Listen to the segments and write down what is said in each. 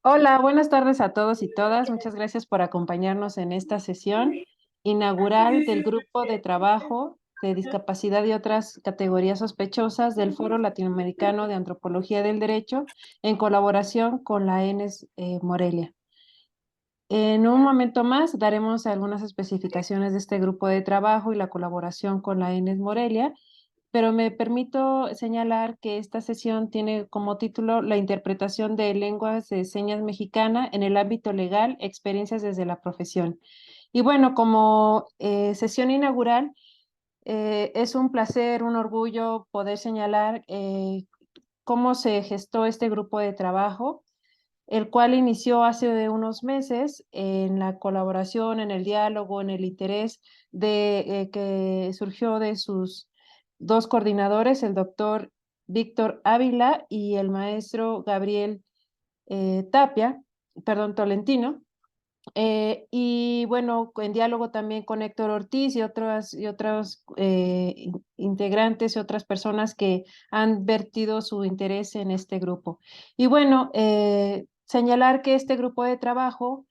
Hola, buenas tardes a todos y todas. Muchas gracias por acompañarnos en esta sesión inaugural del Grupo de Trabajo de Discapacidad y otras categorías sospechosas del Foro Latinoamericano de Antropología del Derecho en colaboración con la ENES Morelia. En un momento más daremos algunas especificaciones de este grupo de trabajo y la colaboración con la ENES Morelia, pero me permito señalar que esta sesión tiene como título La interpretación de lenguas de señas mexicana en el ámbito legal, experiencias desde la profesión. Y bueno, como sesión inaugural, es un placer, un orgullo poder señalar cómo se gestó este grupo de trabajo, el cual inició hace unos meses en la colaboración, en el diálogo, en el interés que surgió de sus dos coordinadores, el doctor Víctor Ávila y el maestro Gabriel Tolentino. Y bueno, en diálogo también con Héctor Ortiz y otros integrantes y otras personas que han vertido su interés en este grupo. Y bueno, señalar que este grupo de trabajo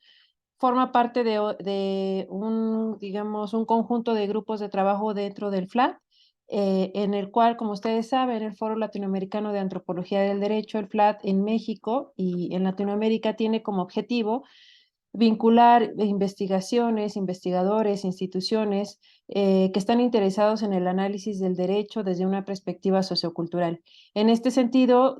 forma parte de un, digamos, un conjunto de grupos de trabajo dentro del FLAT, en el cual, como ustedes saben, el Foro Latinoamericano de Antropología del Derecho, el FLAT en México y en Latinoamérica, tiene como objetivo vincular investigaciones, investigadores, instituciones que están interesados en el análisis del derecho desde una perspectiva sociocultural. En este sentido,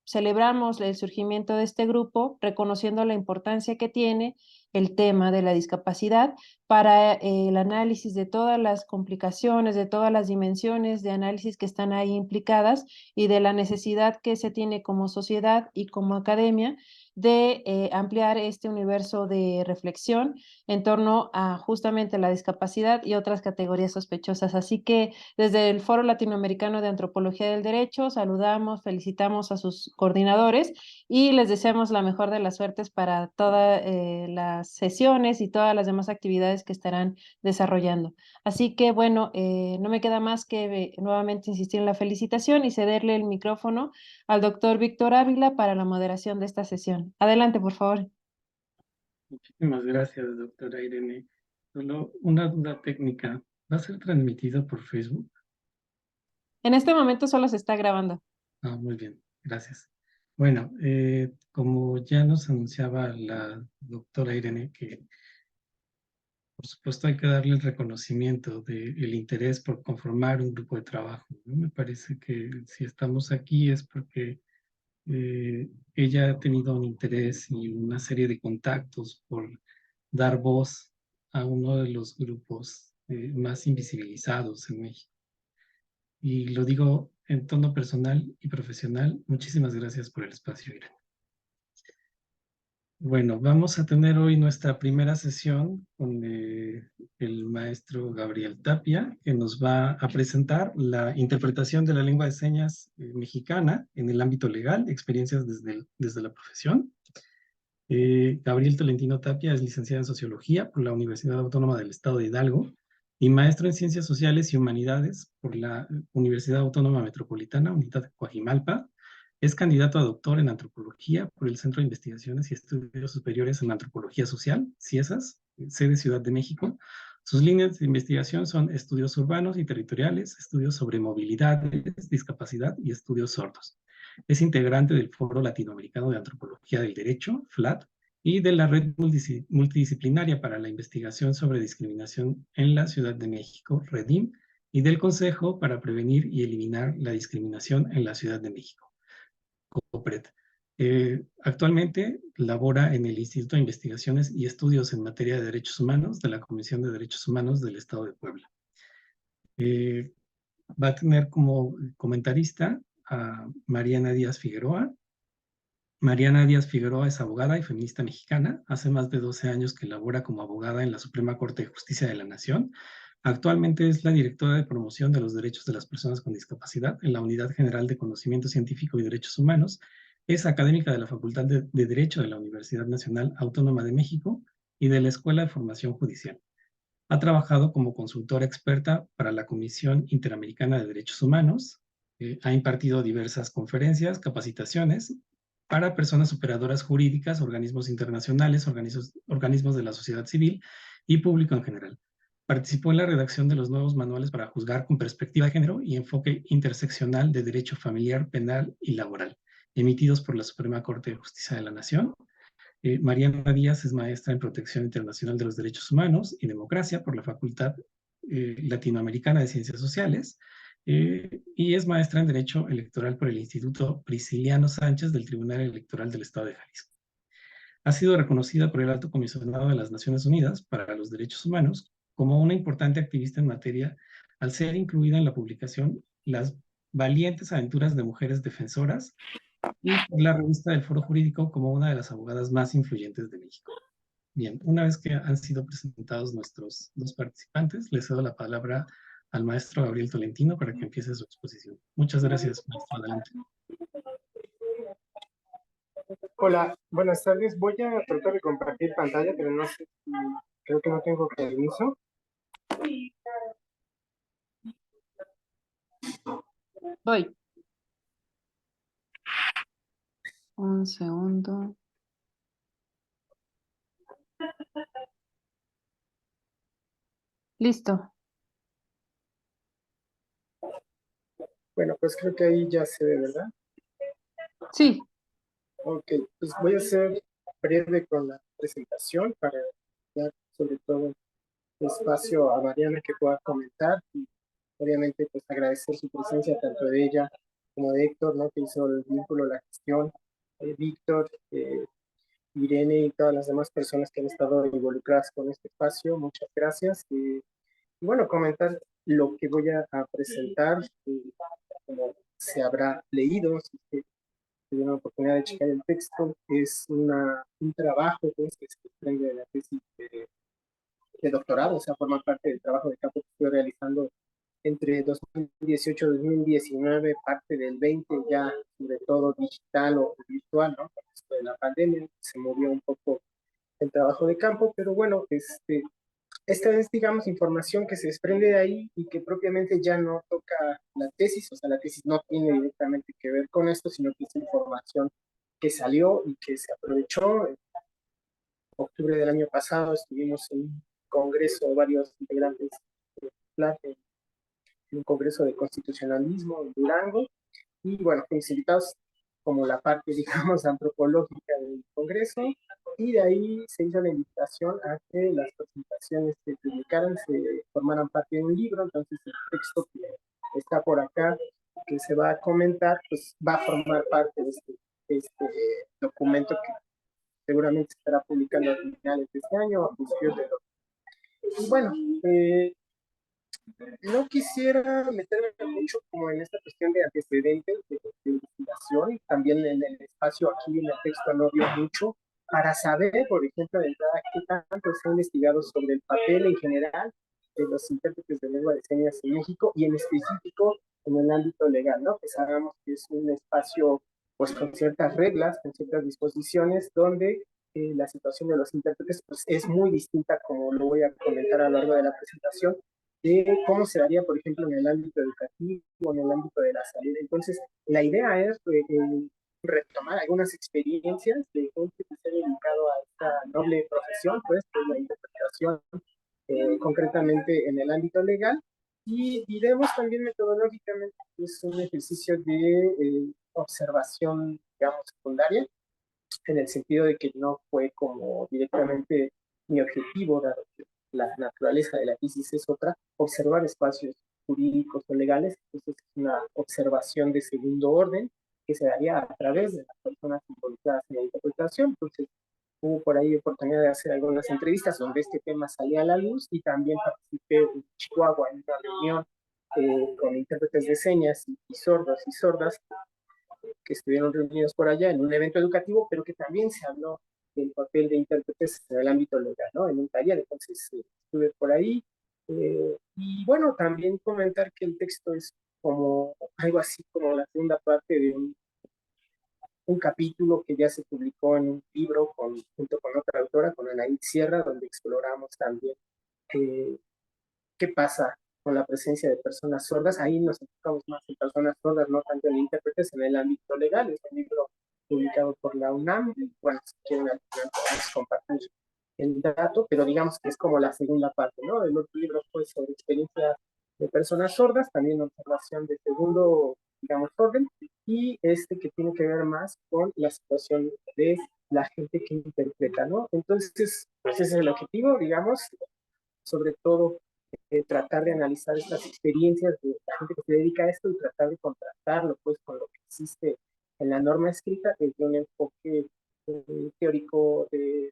celebramos el surgimiento de este grupo, reconociendo la importancia que tiene el tema de la discapacidad para el análisis de todas las complicaciones, de todas las dimensiones de análisis que están ahí implicadas y de la necesidad que se tiene como sociedad y como academia de ampliar este universo de reflexión en torno a justamente la discapacidad y otras categorías sospechosas. Así que desde el Foro Latinoamericano de Antropología del Derecho saludamos, felicitamos a sus coordinadores y les deseamos la mejor de las suertes para todas las sesiones y todas las demás actividades que estarán desarrollando. Así que bueno, no me queda más que nuevamente insistir en la felicitación y cederle el micrófono al doctor Víctor Ávila para la moderación de esta sesión. Adelante, por favor. Muchísimas gracias, doctora Irene. Solo una duda técnica. ¿Va a ser transmitido por Facebook? En este momento solo se está grabando. Ah, muy bien, gracias. Bueno, como ya nos anunciaba la doctora Irene, que por supuesto hay que darle el reconocimiento del interés por conformar un grupo de trabajo, ¿no? Me parece que si estamos aquí es porque ella ha tenido un interés y una serie de contactos por dar voz a uno de los grupos más invisibilizados en México. Y lo digo en tono personal y profesional. Muchísimas gracias por el espacio, Irene. Bueno, vamos a tener hoy nuestra primera sesión con el maestro Gabriel Tapia, que nos va a presentar la interpretación de la lengua de señas mexicana en el ámbito legal, experiencias desde la profesión. Gabriel Tolentino Tapia es licenciado en Sociología por la Universidad Autónoma del Estado de Hidalgo y maestro en Ciencias Sociales y Humanidades por la Universidad Autónoma Metropolitana, Unidad Coajimalpa. Es candidato a doctor en Antropología por el Centro de Investigaciones y Estudios Superiores en Antropología Social, CIESAS, sede Ciudad de México. Sus líneas de investigación son estudios urbanos y territoriales, estudios sobre movilidades, discapacidad y estudios sordos. Es integrante del Foro Latinoamericano de Antropología del Derecho, FLAD, y de la Red Multidisciplinaria para la Investigación sobre Discriminación en la Ciudad de México, REDIM, y del Consejo para Prevenir y Eliminar la Discriminación en la Ciudad de México, COPRED. Actualmente labora en el Instituto de Investigaciones y Estudios en Materia de Derechos Humanos de la Comisión de Derechos Humanos del Estado de Puebla. Va a tener como comentarista a Mariana Díaz Figueroa. Mariana Díaz Figueroa es abogada y feminista mexicana. Hace más de 12 años que labora como abogada en la Suprema Corte de Justicia de la Nación. Actualmente es la directora de promoción de los derechos de las personas con discapacidad en la Unidad General de Conocimiento Científico y Derechos Humanos. Es académica de la Facultad de Derecho de la Universidad Nacional Autónoma de México y de la Escuela de Formación Judicial. Ha trabajado como consultora experta para la Comisión Interamericana de Derechos Humanos. Ha impartido diversas conferencias, capacitaciones para personas operadoras jurídicas, organismos internacionales, organismos de la sociedad civil y público en general. Participó en la redacción de los nuevos manuales para juzgar con perspectiva de género y enfoque interseccional de derecho familiar, penal y laboral, emitidos por la Suprema Corte de Justicia de la Nación. Mariana Díaz es maestra en Protección Internacional de los Derechos Humanos y Democracia por la Facultad Latinoamericana de Ciencias Sociales y es maestra en Derecho Electoral por el Instituto Prisciliano Sánchez del Tribunal Electoral del Estado de Jalisco. Ha sido reconocida por el Alto Comisionado de las Naciones Unidas para los Derechos Humanos como una importante activista en materia al ser incluida en la publicación Las valientes aventuras de mujeres defensoras y por la revista del Foro Jurídico como una de las abogadas más influyentes de México. Bien, una vez que han sido presentados nuestros dos participantes, le cedo la palabra al maestro Gabriel Tolentino para que empiece su exposición. Muchas gracias, maestro. Adelante. Hola, buenas tardes. Voy a tratar de compartir pantalla, pero no sé, creo que no tengo permiso. Voy. Un segundo. Listo. Bueno, pues creo que ahí ya se ve, ¿verdad? Sí. Ok, pues voy a ser breve con la presentación para dar sobre todo espacio a Mariana que pueda comentar y obviamente pues agradecer su presencia tanto de ella como de Héctor, ¿no? Que hizo el vínculo, la gestión, Víctor, Irene y todas las demás personas que han estado involucradas con este espacio. Muchas gracias. Y bueno, comentar lo que voy a presentar, como se habrá leído, si tiene la oportunidad de checar el texto, es un trabajo pues, que se desprende de la tesis de doctorado, o sea, forma parte del trabajo de campo que estoy realizando entre 2018 y 2019, parte del 20 ya sobre todo digital o virtual, ¿no? Con esto de la pandemia se movió un poco el trabajo de campo, pero bueno, esta es, digamos, información que se desprende de ahí y que propiamente ya no toca la tesis, o sea, la tesis no tiene directamente que ver con esto, sino que es información que salió y que se aprovechó. En octubre del año pasado estuvimos en un congreso, varios integrantes en un congreso de constitucionalismo en Durango, y bueno, fuimos invitados como la parte, digamos, antropológica del Congreso, y de ahí se hizo la invitación a que las presentaciones se publicaran, se formaran parte de un libro. Entonces el texto que está por acá, que se va a comentar, pues va a formar parte de este documento que seguramente se estará publicando a finales de este año, a principios de otro. Y bueno, no quisiera meterme mucho como en esta cuestión de antecedentes de investigación. También en el espacio aquí en el texto no dio mucho para saber, por ejemplo, de entrada, qué tanto se ha investigado sobre el papel en general de los intérpretes de lengua de señas en México y en específico en el ámbito legal, ¿no? Que sabemos que es un espacio pues con ciertas reglas, con ciertas disposiciones, donde la situación de los intérpretes pues, es muy distinta, como lo voy a comentar a lo largo de la presentación, de cómo se daría, por ejemplo, en el ámbito educativo, en el ámbito de la salud. Entonces, la idea es retomar algunas experiencias de gente que se ha dedicado a esta noble profesión, pues, que es la interpretación, concretamente en el ámbito legal, y diremos también metodológicamente que es un ejercicio de observación, digamos, secundaria, en el sentido de que no fue como directamente mi objetivo, dado que la naturaleza de la tesis es otra, observar espacios jurídicos o legales. Entonces es una observación de segundo orden que se daría a través de las personas involucradas en la interpretación. Entonces hubo por ahí oportunidad de hacer algunas entrevistas donde este tema salía a la luz, y también participé en Chihuahua en una reunión con intérpretes de señas y sordos y sordas que estuvieron reunidos por allá en un evento educativo, pero que también se habló del papel de intérpretes en el ámbito legal, ¿no? En un taller. Entonces estuve por ahí. Y bueno, también comentar que el texto es como algo así como la segunda parte de un capítulo que ya se publicó en un libro junto con otra autora, con Anaí Sierra, donde exploramos también eh, qué pasa con la presencia de personas sordas. Ahí nos enfocamos más en personas sordas, no tanto en intérpretes en el ámbito legal. Es un libro publicado por la UNAM. Bueno, si quieren compartir el dato, pero digamos que es como la segunda parte, ¿no? El otro libro fue sobre experiencias de personas sordas, también observación de segundo, digamos, orden, y este que tiene que ver más con la situación de la gente que interpreta, ¿no? Entonces, pues ese es el objetivo, digamos, sobre todo tratar de analizar estas experiencias de la gente que se dedica a esto y tratar de contrastarlo, pues, con lo que existe en la norma escrita desde un enfoque teórico de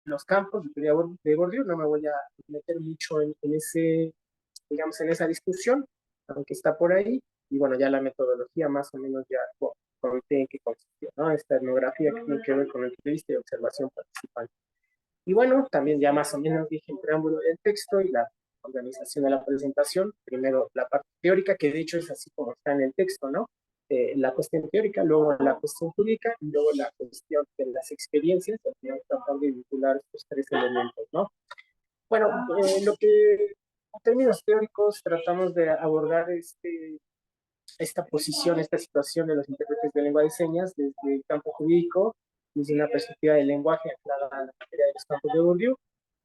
los campos de teoría de Bourdieu. No me voy a meter mucho en ese, digamos, en esa discusión, aunque está por ahí, y bueno, ya la metodología más o menos ya comenté en qué consistía, ¿no? Esta etnografía que tiene que ver con entrevista y observación participante. Y bueno, también ya más o menos dije el preámbulo del texto y la organización de la presentación. Primero la parte teórica, que de hecho es así como está en el texto, ¿no? La cuestión teórica, luego la cuestión jurídica y luego la cuestión de las experiencias, al final tratar de vincular estos tres elementos, ¿no? Bueno, lo que en términos teóricos tratamos de abordar esta posición, esta situación de los intérpretes de lengua de señas desde el campo jurídico, desde una perspectiva del lenguaje anclada a la materia de los campos de Bourdieu,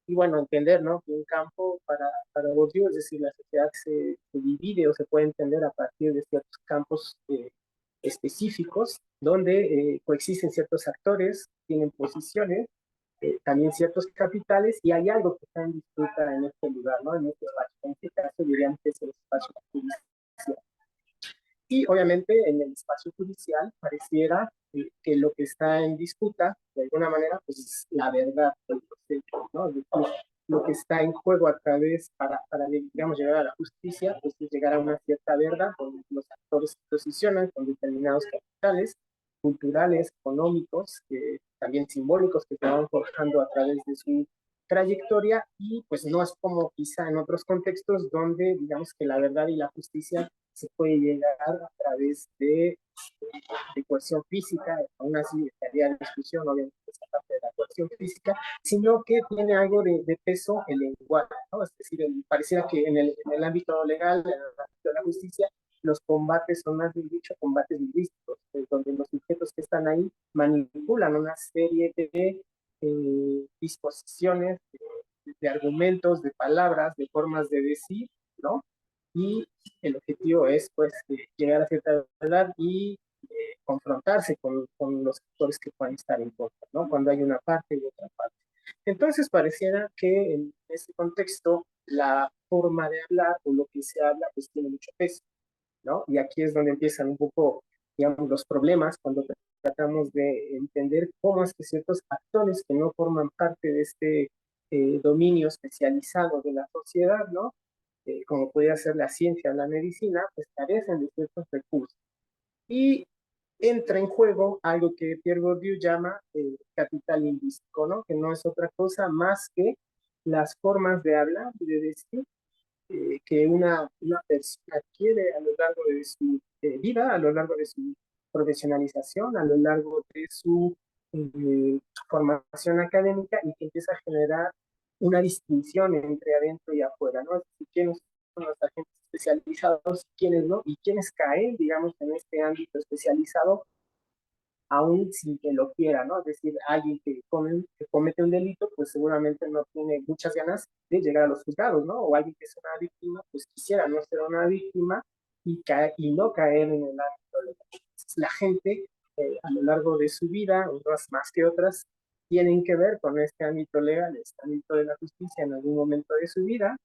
y bueno, entender, ¿no? Que un campo para Bourdieu, es decir, la sociedad se divide o se puede entender a partir de ciertos campos específicos, donde coexisten ciertos actores, tienen posiciones, también ciertos capitales, y hay algo que está en disputa en este lugar, ¿no? En este espacio. En este caso, diríamos que es el espacio judicial. Y obviamente en el espacio judicial pareciera que lo que está en disputa, de alguna manera, pues es la verdad del proceso, ¿no? Es decir, lo que está en juego a través, digamos, llegar a la justicia, pues es llegar a una cierta verdad, donde los actores se posicionan con determinados capitales culturales, económicos, también simbólicos, que se van forjando a través de su trayectoria, y pues no es como quizá en otros contextos donde digamos que la verdad y la justicia se puede llegar a través de coerción física. Aún así estaría en discusión obviamente esa parte de la coerción física, sino que tiene algo de peso el lenguaje, ¿no? Es decir, pareciera que en el ámbito legal, en el ámbito de la justicia, los combates son más bien dicho combates lingüísticos, donde los sujetos que están ahí manipulan una serie de disposiciones, de argumentos, de palabras, de formas de decir, ¿no? Y el objetivo es, pues, llegar a cierta verdad y confrontarse con los actores que pueden estar en contra, ¿no? Cuando hay una parte y otra parte. Entonces, pareciera que en este contexto la forma de hablar o lo que se habla, pues, tiene mucho peso, ¿no? Y aquí es donde empiezan un poco, digamos, los problemas cuando tratamos de entender cómo es que ciertos actores que no forman parte de este dominio especializado de la sociedad, ¿no? Como puede ser la ciencia o la medicina, pues carecen de ciertos recursos. Y entra en juego algo que Pierre Bourdieu llama capital lingüístico, ¿no? Que no es otra cosa más que las formas de hablar y de decir que una persona adquiere a lo largo de su vida, a lo largo de su profesionalización, a lo largo de su formación académica, y que empieza a generar una distinción entre adentro y afuera, ¿no? Es decir, quiénes son los agentes especializados, quiénes no, y quiénes caen, digamos, en este ámbito especializado aún sin que lo quiera, ¿no? Es decir, alguien que comete un delito, pues seguramente no tiene muchas ganas de llegar a los juzgados, ¿no? O alguien que es una víctima, pues quisiera no ser una víctima y no caer en el ámbito de la gente a lo largo de su vida, unas más que otras, tienen que ver con este ámbito legal, este ámbito de la justicia en algún momento de su vida,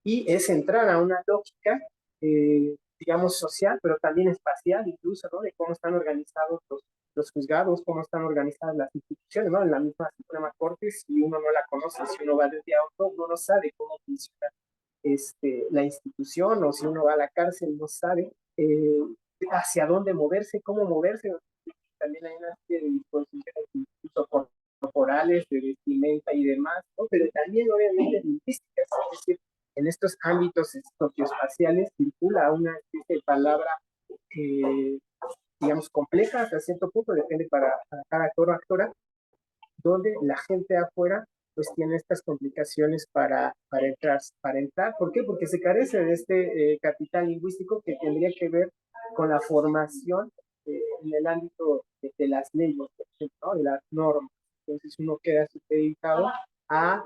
y es entrar a una lógica digamos, social, pero también espacial, incluso, ¿no? De cómo están organizados los juzgados, cómo están organizadas las instituciones, ¿no? En la misma Suprema Corte, si uno no la conoce, si uno va desde auto, uno no sabe cómo funciona la institución, o si uno va a la cárcel, no sabe hacia dónde moverse, cómo moverse. También hay una serie de disposiciones, incluso corporales, de vestimenta y demás, ¿no? Pero también, obviamente, lingüísticas, es decir, en estos ámbitos socioespaciales circula una especie de palabra, digamos, compleja hasta cierto punto, depende para cada actor o actora, donde la gente afuera pues tiene estas complicaciones para entrar. ¿Por qué? Porque se carece de este capital lingüístico que tendría que ver con la formación en el ámbito de las leyes, por ejemplo, ¿no? De las normas. Entonces uno queda supeditado a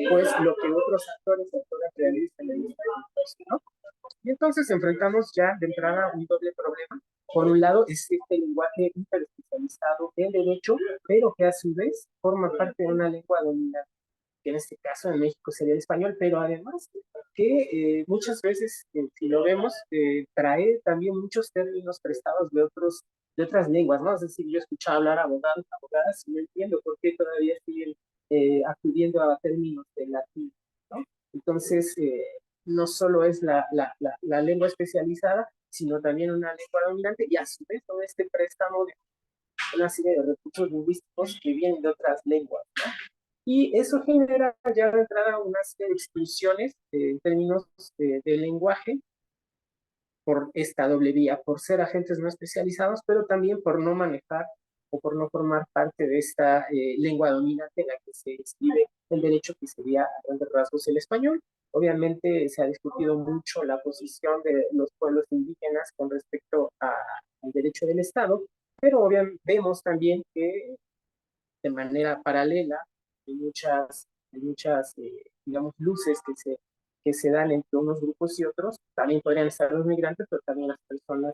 pues lo que otros actores y actoras realizan en este contexto, ¿no? Y entonces enfrentamos ya de entrada un doble problema. Por un lado es este lenguaje hiperespecializado en derecho, pero que a su vez forma parte de una lengua dominante, que en este caso en México sería el español, pero además que muchas veces, si lo vemos, trae también muchos términos prestados de otras lenguas, ¿no? Es decir, yo he escuchado hablar a abogados, abogadas, y no entiendo por qué todavía siguen acudiendo a términos de latín, ¿no? Entonces, no solo es la lengua especializada, sino también una lengua dominante, y a su vez todo este préstamo de una serie de recursos lingüísticos que vienen de otras lenguas, ¿no? Y eso genera ya de entrada una serie de exclusiones en términos de lenguaje por esta doble vía, por ser agentes no especializados, pero también por no manejar o por no formar parte de esta lengua dominante en la que se escribe el derecho, que sería a grandes rasgos el español. Obviamente se ha discutido mucho la posición de los pueblos indígenas con respecto al derecho del Estado, pero obviamente vemos también que de manera paralela hay muchas digamos, luces que se dan entre unos grupos y otros. También podrían estar los migrantes, pero también las personas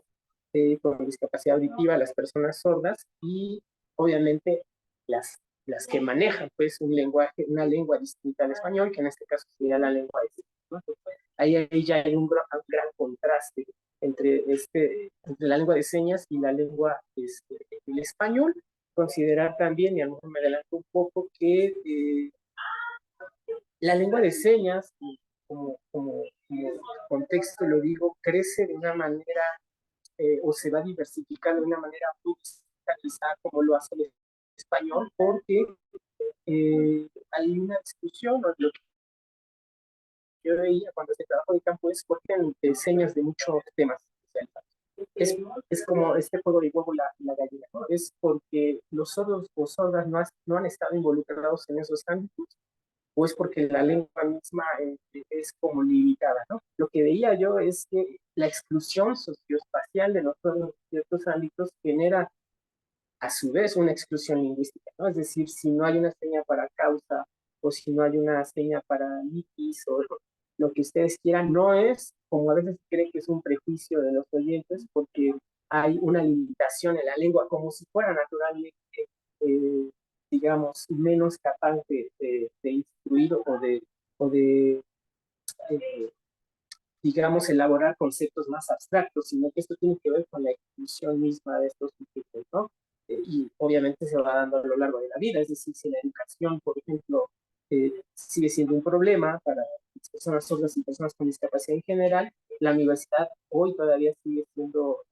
con discapacidad auditiva, las personas sordas y obviamente las que manejan pues un lenguaje, una lengua distinta al español, que en este caso sería la lengua de signos, ¿no? Ahí ya hay un gran contraste entre la lengua de señas y la lengua el español. Considerar también, y a lo mejor me adelanto un poco, que la lengua de señas, como contexto lo digo, crece de una manera o se va diversificando de una manera muy distinta quizá como lo hace el español, porque hay una discusión, o lo que yo veía cuando se trabajo de campo es porque señas de muchos temas. Es como este juego de huevo la gallina, ¿no? Es porque los sordos o sordas no han estado involucrados en esos ámbitos, o es porque la lengua misma es como limitada, ¿no? Lo que veía yo es que la exclusión socioespacial de los sordos en ciertos ámbitos genera a su vez una exclusión lingüística, ¿no? Es decir, si no hay una seña para causa o si no hay una seña para litis o lo que ustedes quieran, no es como a veces creen que es un prejuicio de los oyentes porque hay una limitación en la lengua como si fuera naturalmente, eh, digamos, menos capaz de instruir o de digamos, elaborar conceptos más abstractos, sino que esto tiene que ver con la ejecución misma de estos sujetos, ¿no? Y obviamente se va dando a lo largo de la vida, es decir, si la educación, por ejemplo, sigue siendo un problema para las personas sordas y personas con discapacidad en general, la universidad hoy todavía sigue siendo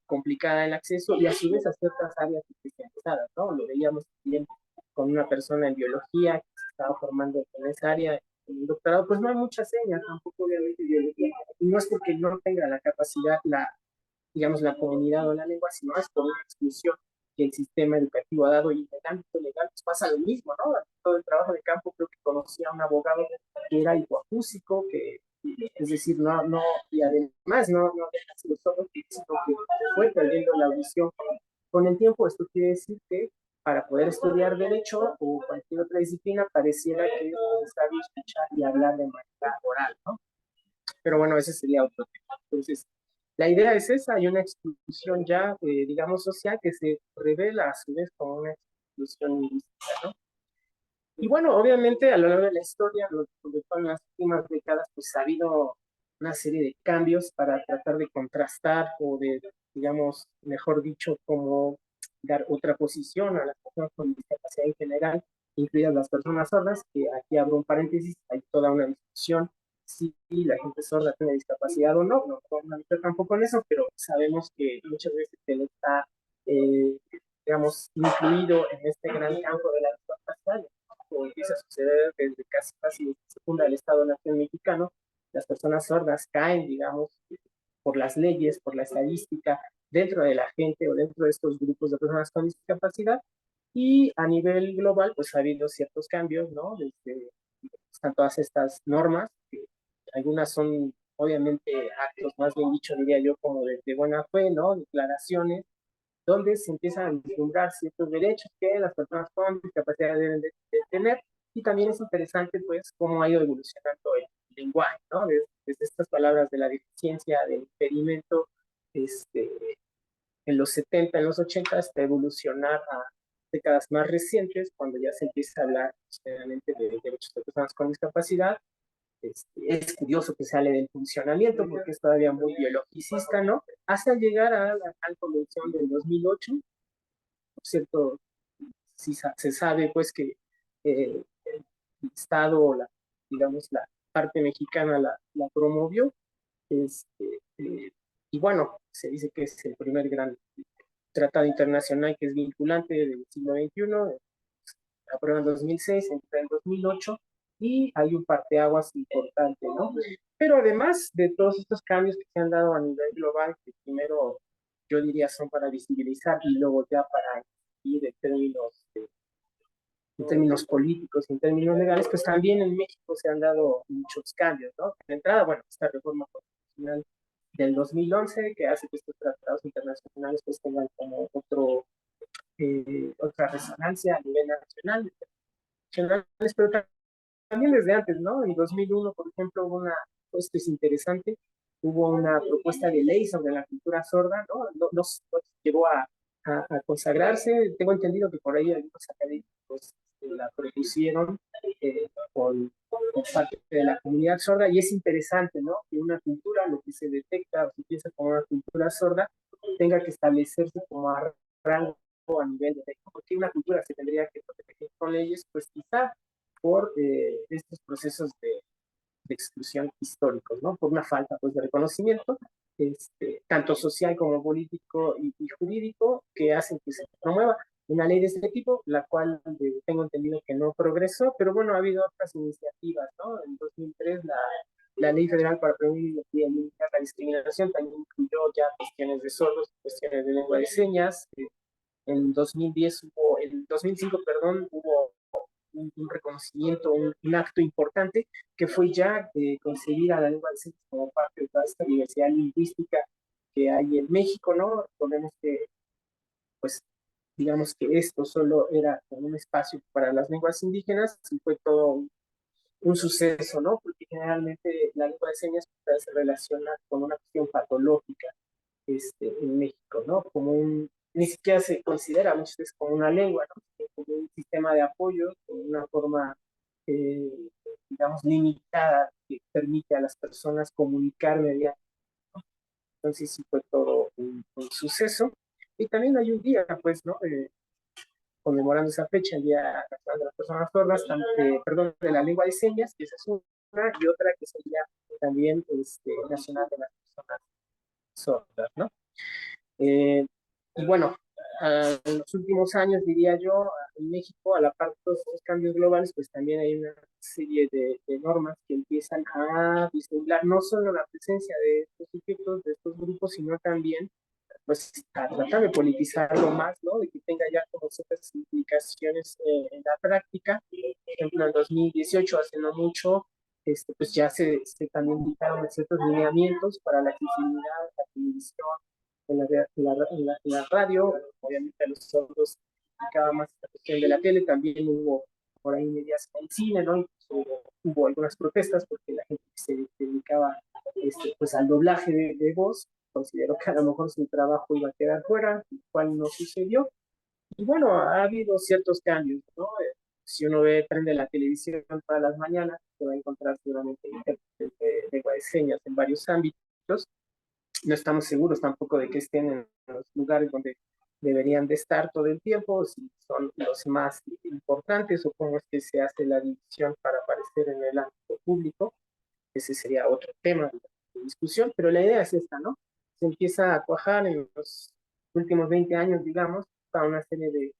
complicada el acceso y a su vez a ciertas áreas especializadas, ¿no? Lo veíamos bien con una persona en biología que se estaba formando en esa área, en el doctorado, pues no hay muchas señas tampoco, obviamente, biología. Y no es porque no tenga la capacidad, digamos, la comunidad o la lengua, sino es por una exclusión que el sistema educativo ha dado. Y en el ámbito legal pues pasa lo mismo, ¿no? Todo el trabajo de campo, creo que conocía a un abogado que era hipoacúsico, que es decir, y además no deja de ser solo, sino que fue perdiendo la audición con el tiempo. Esto quiere decir que para poder estudiar derecho o cualquier otra disciplina pareciera que es necesario escuchar y hablar de manera oral, ¿no? Pero bueno, ese sería otro tema. Entonces, la idea es esa, hay una exclusión ya, digamos, social que se revela a su vez como una exclusión lingüística, ¿no? Y bueno, obviamente a lo largo de la historia, sobre todo en las últimas décadas, pues ha habido una serie de cambios para tratar de contrastar o de, digamos, mejor dicho, como dar otra posición a las personas con discapacidad en general, incluidas las personas sordas, que aquí abro un paréntesis, hay toda una discusión si la gente sorda tiene discapacidad o no, no vamos a meter tampoco en eso, pero sabemos que muchas veces se le está, digamos, incluido en este gran campo de la discapacidad, como empieza a suceder desde casi se funda el Estado-Nación mexicano. Las personas sordas caen, digamos, por las leyes, por la estadística, dentro de la gente o dentro de estos grupos de personas con discapacidad. Y a nivel global, pues ha habido ciertos cambios, ¿no? Están todas estas normas, que algunas son obviamente actos, más bien dicho, diría yo, como de buena fe, ¿no? Declaraciones, donde se empiezan a vislumbrar ciertos derechos que las personas con discapacidad deben de tener, y también es interesante, pues, cómo ha ido evolucionando el lenguaje, ¿no? Desde estas palabras de la deficiencia, del impedimento, este, en los 70, en los 80, hasta evolucionar a décadas más recientes, cuando ya se empieza a hablar generalmente de derechos de personas con discapacidad. Es curioso que sale del funcionamiento porque es todavía muy biologicista, ¿no? Hasta llegar a la Gran Convención del 2008, por cierto, sí se sabe pues que el Estado, o la, digamos, la parte mexicana la promovió, este, y bueno, se dice que es el primer gran tratado internacional que es vinculante del siglo XXI, aprueba en 2006, entra en 2008, y hay un parteaguas importante, ¿no? Pero además de todos estos cambios que se han dado a nivel global, que primero yo diría son para visibilizar y luego ya para ir en términos políticos, en términos legales, pues también en México se han dado muchos cambios, ¿no? De entrada, bueno, esta reforma constitucional del 2011 que hace que estos tratados internacionales pues tengan como otra resonancia a nivel nacional, pero también desde antes, ¿no? En 2001, por ejemplo, hubo una, esto es interesante, hubo una propuesta de ley sobre la cultura sorda, ¿no? No llegó a consagrarse. Tengo entendido que por ahí algunos académicos la propusieron con parte de la comunidad sorda, y es interesante, ¿no? Que una cultura, lo que se detecta o se piensa como una cultura sorda, tenga que establecerse como a rango a nivel de ley, porque una cultura se tendría que proteger con leyes, pues quizá por estos procesos de exclusión históricos, ¿no? Por una falta pues, de reconocimiento, tanto social como político y jurídico, que hacen que se promueva una ley de este tipo, la cual tengo entendido que no progresó, pero bueno, ha habido otras iniciativas, ¿no? En 2003 la Ley Federal para Prevenir y Eliminar la Discriminación también incluyó ya cuestiones de sordos, cuestiones de lengua de señas. En 2010 hubo, en 2005, perdón, hubo un reconocimiento, un acto importante, que fue ya concebir a la lengua de señas como parte de toda esta diversidad lingüística que hay en México, ¿no? Recordemos que, pues, digamos que esto solo era un espacio para las lenguas indígenas, y fue todo un suceso, ¿no? Porque generalmente la lengua de señas se relaciona con una cuestión patológica en México, ¿no? Ni siquiera se considera muchas veces como una lengua, ¿no? Como un sistema de apoyo, como una forma, eh, digamos, limitada que permite a las personas comunicar mediante. Entonces sí fue todo un suceso. Y también hay un día, pues, ¿no? Conmemorando esa fecha, el Día Nacional de las Personas Sordas, perdón, de la Lengua de Señas, que esa es una, y otra que sería también Nacional de las Personas Sordas, ¿no? Eh, y bueno, en los últimos años, diría yo, en México, a la par de todos estos cambios globales, pues también hay una serie de normas que empiezan a vislumbrar no solo la presencia de estos sujetos, de estos grupos, sino también pues a tratar de politizarlo más, ¿no? De que tenga ya como ciertas implicaciones en la práctica. Por ejemplo, en 2018, hace no mucho, pues ya se también dictaron ciertos lineamientos para la accesibilidad de la televisión, en la radio, obviamente a los sordos implicaba más la cuestión de la tele, también hubo por ahí medidas en el cine, ¿no? Hubo algunas protestas porque la gente se dedicaba pues al doblaje de voz consideró que a lo mejor su trabajo iba a quedar fuera, lo cual no sucedió. Y bueno, ha habido ciertos cambios, ¿no? Si uno prende la televisión todas las mañanas, se va a encontrar seguramente intérpretes de lengua de señas en varios ámbitos. No estamos seguros tampoco de que estén en los lugares donde deberían de estar todo el tiempo, si son los más importantes o cómo es que se hace la división para aparecer en el ámbito público. Ese sería otro tema de discusión, pero la idea es esta, ¿no? Se empieza a cuajar en los últimos 20 años, digamos, para una serie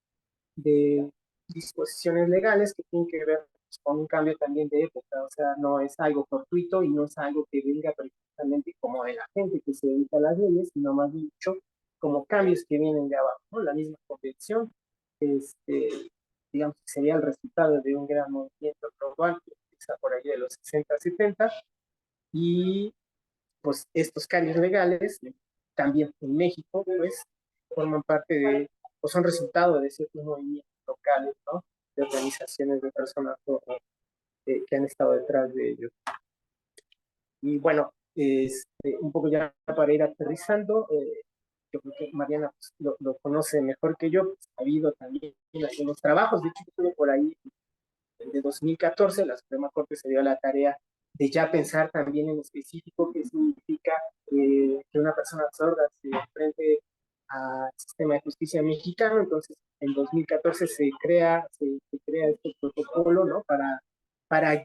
de disposiciones legales que tienen que ver con un cambio también de época, o sea, no es algo fortuito y no es algo que venga precisamente como de la gente que se dedica a las leyes, sino más dicho como cambios que vienen de abajo, ¿no? La misma convención, digamos, sería el resultado de un gran movimiento global que empieza por allí de los 60, 70, y pues estos cambios legales, también en México, pues forman parte de, o son resultado de ciertos movimientos locales, ¿no? De organizaciones de personas que han estado detrás de ellos. Y bueno, un poco ya para ir aterrizando, yo creo que Mariana pues, lo conoce mejor que yo, pues, ha habido también algunos trabajos, de hecho estuve por ahí de 2014, la Suprema Corte se dio la tarea de ya pensar también en específico qué significa que una persona sorda se enfrente al sistema de justicia mexicano. Entonces, en 2014 se crea este protocolo, ¿no? Para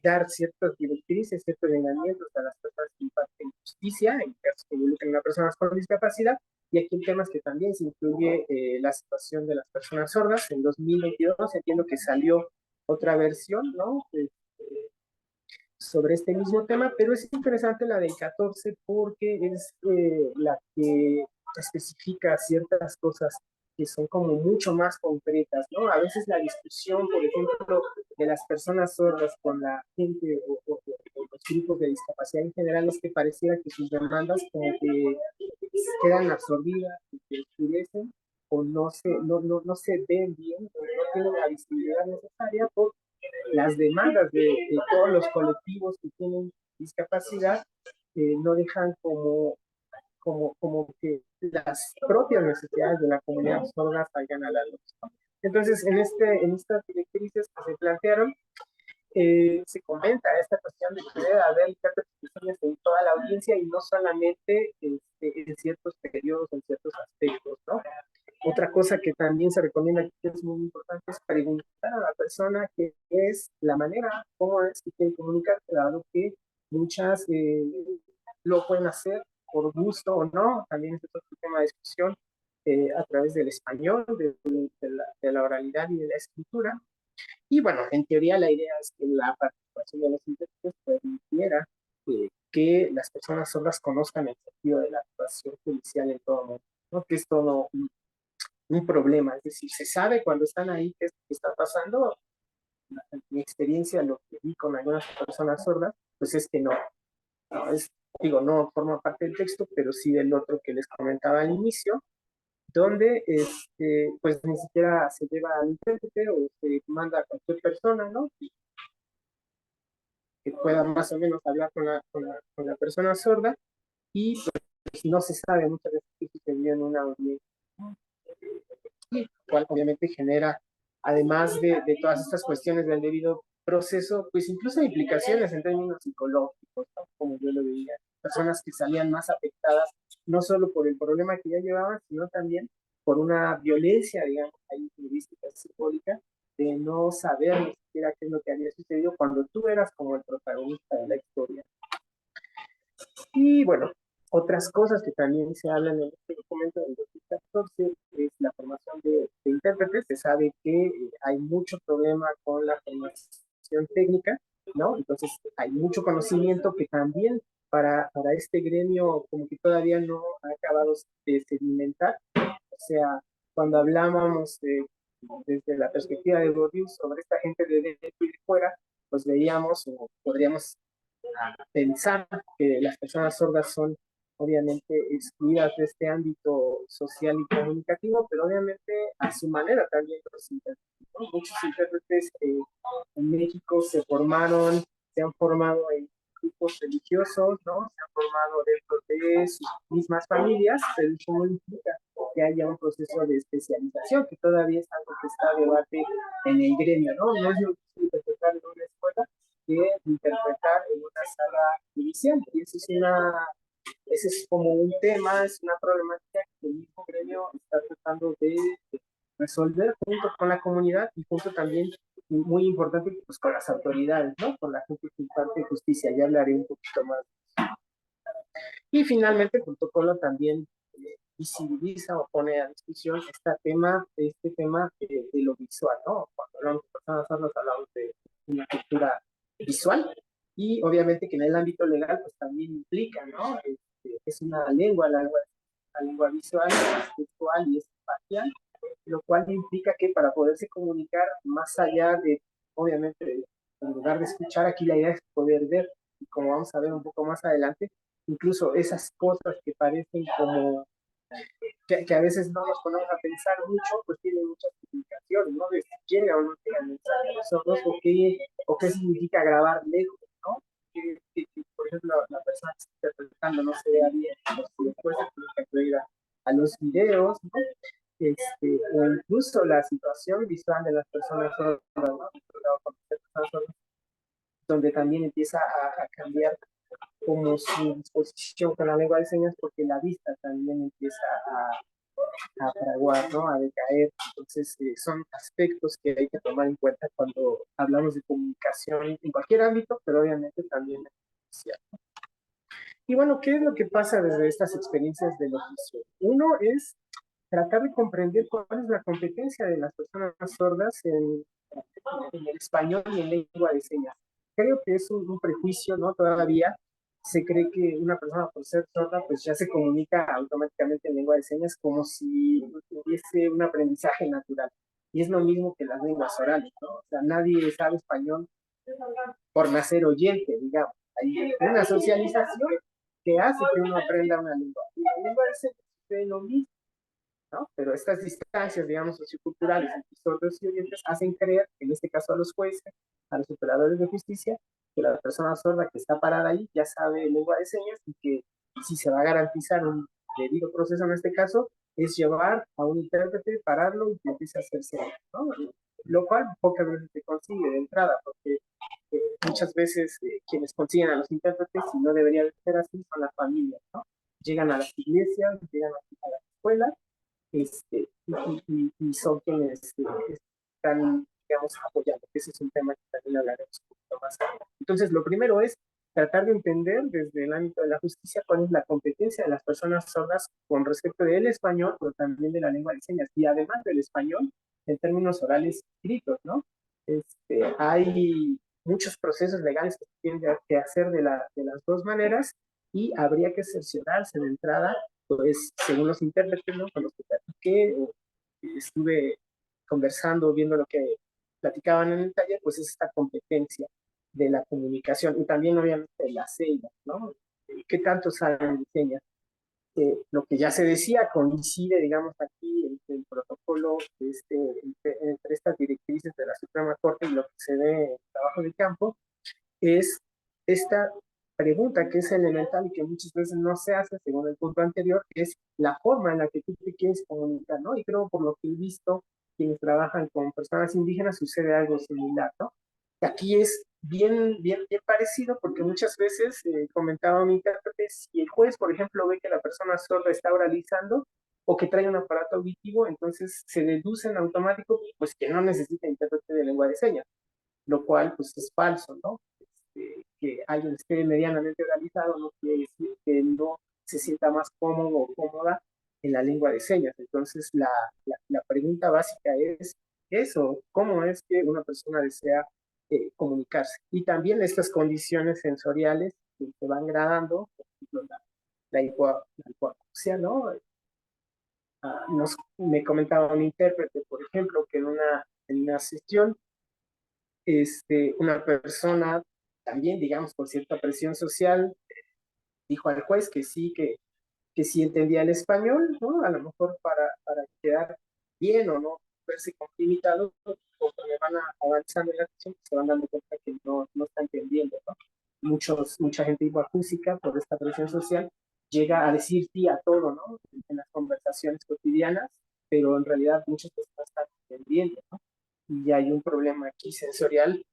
dar ciertas directrices, ciertos lineamientos a las personas que imparten justicia, en casos que involucren a personas con discapacidad. Y aquí el tema es que también se incluye la situación de las personas sordas. En 2022 entiendo que salió otra versión, ¿no? Sobre este mismo tema, pero es interesante la del 14 porque es la que especifica ciertas cosas que son como mucho más concretas, ¿no? A veces la discusión, por ejemplo, de las personas sordas con la gente o los grupos de discapacidad en general es que pareciera que sus demandas como que quedan absorbidas, que oscurecen o no se ven bien, o no tienen la visibilidad necesaria por las demandas de todos los colectivos que tienen discapacidad, no dejan como que las propias necesidades de la comunidad sorda salgan a la luz. Entonces, en estas directrices que se plantearon, se comenta esta cuestión de que debe haber interpretaciones en toda la audiencia y no solamente en ciertos periodos, en ciertos aspectos, ¿no? Otra cosa que también se recomienda que es muy importante es preguntar a la persona qué es la manera, cómo es que quiere comunicar, dado que muchas lo pueden hacer por gusto o no, también es otro tema de discusión a través del español, de la oralidad y de la escritura. Y bueno, en teoría la idea es que la participación de los intérpretes permitiera que las personas sordas conozcan el sentido de la actuación judicial en todo momento, ¿no? Que es todo un problema, es decir, se sabe cuando están ahí qué está pasando. En mi experiencia, lo que vi con algunas personas sordas, pues es que no es, digo, no forma parte del texto, pero sí del otro que les comentaba al inicio, donde pues ni siquiera se lleva al intérprete o se manda a cualquier persona, ¿no? Que pueda más o menos hablar con la persona sorda y pues no se sabe muchas veces qué sucedió en una audiencia, cual obviamente genera, además de todas estas cuestiones del debido proceso, pues incluso implicaciones en términos psicológicos, ¿no? Como yo lo veía, personas que salían más afectadas, no solo por el problema que ya llevaban, sino también por una violencia, digamos, ahí lingüística, simbólica, de no saber ni siquiera qué es lo que había sucedido cuando tú eras como el protagonista de la historia. Y bueno, otras cosas que también se hablan en este documento del 2014 es la formación de intérpretes. Se sabe que hay mucho problema con la formación técnica, ¿no? Entonces hay mucho conocimiento que también para este gremio como que todavía no ha acabado de sedimentar. O sea, cuando hablábamos desde la perspectiva de Bourdieu sobre esta gente de dentro y de fuera, pues veíamos o podríamos pensar que las personas sordas son obviamente excluidas de este ámbito social y comunicativo, pero obviamente a su manera también los intérpretes, ¿no? Muchos intérpretes en México se han formado en grupos religiosos, ¿no? Se han formado dentro de sus mismas familias, pero eso no implica que haya un proceso de especialización, que todavía es algo que está a debate en el gremio, ¿no? No es lo mismo interpretar en una escuela que interpretar en una sala judicial. Y ese es como un tema, es una problemática que el mismo gremio está tratando de resolver junto con la comunidad y junto también, muy importante, pues con las autoridades, ¿no? Con la gente que imparte justicia. Ya hablaré un poquito más. Y finalmente el protocolo también visibiliza o pone a discusión este tema de lo visual, ¿no? Cuando hablamos de personas sordas hablamos de una cultura visual y obviamente que en el ámbito legal pues también implica, ¿no? Es una lengua, la lengua visual, es textual y es espacial, lo cual implica que para poderse comunicar más allá de, obviamente, en lugar de escuchar, aquí la idea es poder ver, y como vamos a ver un poco más adelante, incluso esas cosas que parecen como que a veces no nos ponemos a pensar mucho, pues tienen muchas implicaciones, ¿no? De si llega o no llega el mensaje a nosotros, o qué significa grabar lejos, ¿no? Que, por ejemplo, la persona que está interpretando no se vea bien, pues después se tiene que acudir a los videos, ¿no? O incluso la situación visual de las personas sordas, ¿no? Donde también empieza a cambiar como su disposición con la lengua de señas, porque la vista también empieza a fraguar, ¿no? A decaer. Entonces, son aspectos que hay que tomar en cuenta cuando hablamos de comunicación en cualquier ámbito, pero obviamente también en el social. Y bueno, ¿qué es lo que pasa desde estas experiencias del oficio? Uno es tratar de comprender cuál es la competencia de las personas sordas en el español y en lengua de señas. Creo que es un prejuicio, ¿no? Todavía se cree que una persona por ser sorda pues ya se comunica automáticamente en lengua de señas como si tuviese un aprendizaje natural. Y es lo mismo que las lenguas orales, ¿no? O sea, nadie sabe español por nacer oyente, digamos. Hay una socialización que hace que uno aprenda una lengua. Y la lengua de señas es lo mismo, ¿no? Pero estas distancias, digamos, socioculturales entre sordos y oyentes hacen creer, en este caso a los jueces, a los operadores de justicia, que la persona sorda que está parada ahí ya sabe lengua de señas y que si se va a garantizar un debido proceso en este caso, es llevar a un intérprete, pararlo y que empiece a hacer señas, ¿no? Lo cual pocas veces se consigue de entrada, porque muchas veces quienes consiguen a los intérpretes, y no debería de ser así, son las familias, ¿no? Llegan a las iglesias, llegan a las escuelas, y son quienes están, digamos, apoyando. Ese es un tema que también hablaremos un poquito más adelante. Entonces, lo primero es tratar de entender desde el ámbito de la justicia cuál es la competencia de las personas sordas con respecto del español, pero también de la lengua de señas, y además del español en términos orales escritos, ¿no? Hay muchos procesos legales que se tienen que hacer de las dos maneras y habría que cerciorarse de entrada, pues según los intérpretes, ¿no? Con los que platiqué, estuve conversando, viendo lo que platicaban en el taller, pues es esta competencia de la comunicación y también obviamente las señas, ¿no? ¿Qué tanto saben de señas? Lo que ya se decía coincide, digamos, aquí entre el protocolo entre estas directrices de la Suprema Corte y lo que se ve en el trabajo de campo, es esta pregunta que es elemental y que muchas veces no se hace, según el punto anterior, es la forma en la que tú te quieres comunicar, ¿no? Y creo, por lo que he visto, quienes trabajan con personas indígenas sucede algo similar, ¿no? Aquí es bien parecido porque muchas veces, comentaba mi intérprete, si el juez, por ejemplo, ve que la persona sorda está oralizando o que trae un aparato auditivo, entonces se deduce en automático pues que no necesita intérprete de lengua de señas, lo cual pues es falso, ¿no? Que alguien esté medianamente oralizado no quiere decir que no se sienta más cómodo o cómoda en la lengua de señas. Entonces, la pregunta básica es eso, ¿cómo es que una persona desea comunicarse? Y también estas condiciones sensoriales que se van gradando, por ejemplo, la hipoacusia, ¿no? Me comentaba un intérprete, por ejemplo, que en una sesión una persona también, digamos, por cierta presión social, dijo al juez que sí, que sí entendía el español, ¿no? A lo mejor para quedar bien o no verse limitado, conforme van avanzando en la sesión, se van dando cuenta que no está entendiendo, ¿no? Mucha gente hipoacústica por esta presión social llega a decir sí a todo, ¿no? En las conversaciones cotidianas, pero en realidad muchas personas no están entendiendo, ¿no? Y hay un problema aquí sensorial,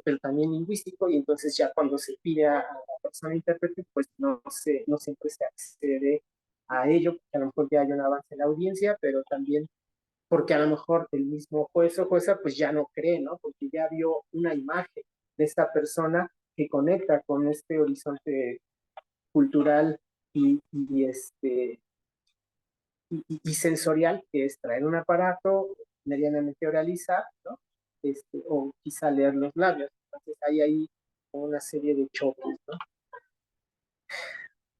pero también lingüístico, y entonces ya cuando se pide a la persona intérprete, pues no siempre se accede a ello, porque a lo mejor ya hay un avance en la audiencia, pero también porque a lo mejor el mismo juez o jueza pues ya no cree, ¿no? Porque ya vio una imagen de esta persona que conecta con este horizonte cultural y y sensorial, que es traer un aparato, medianamente oralizar, ¿no? O quizá leer los labios. Entonces hay ahí una serie de choques, ¿no?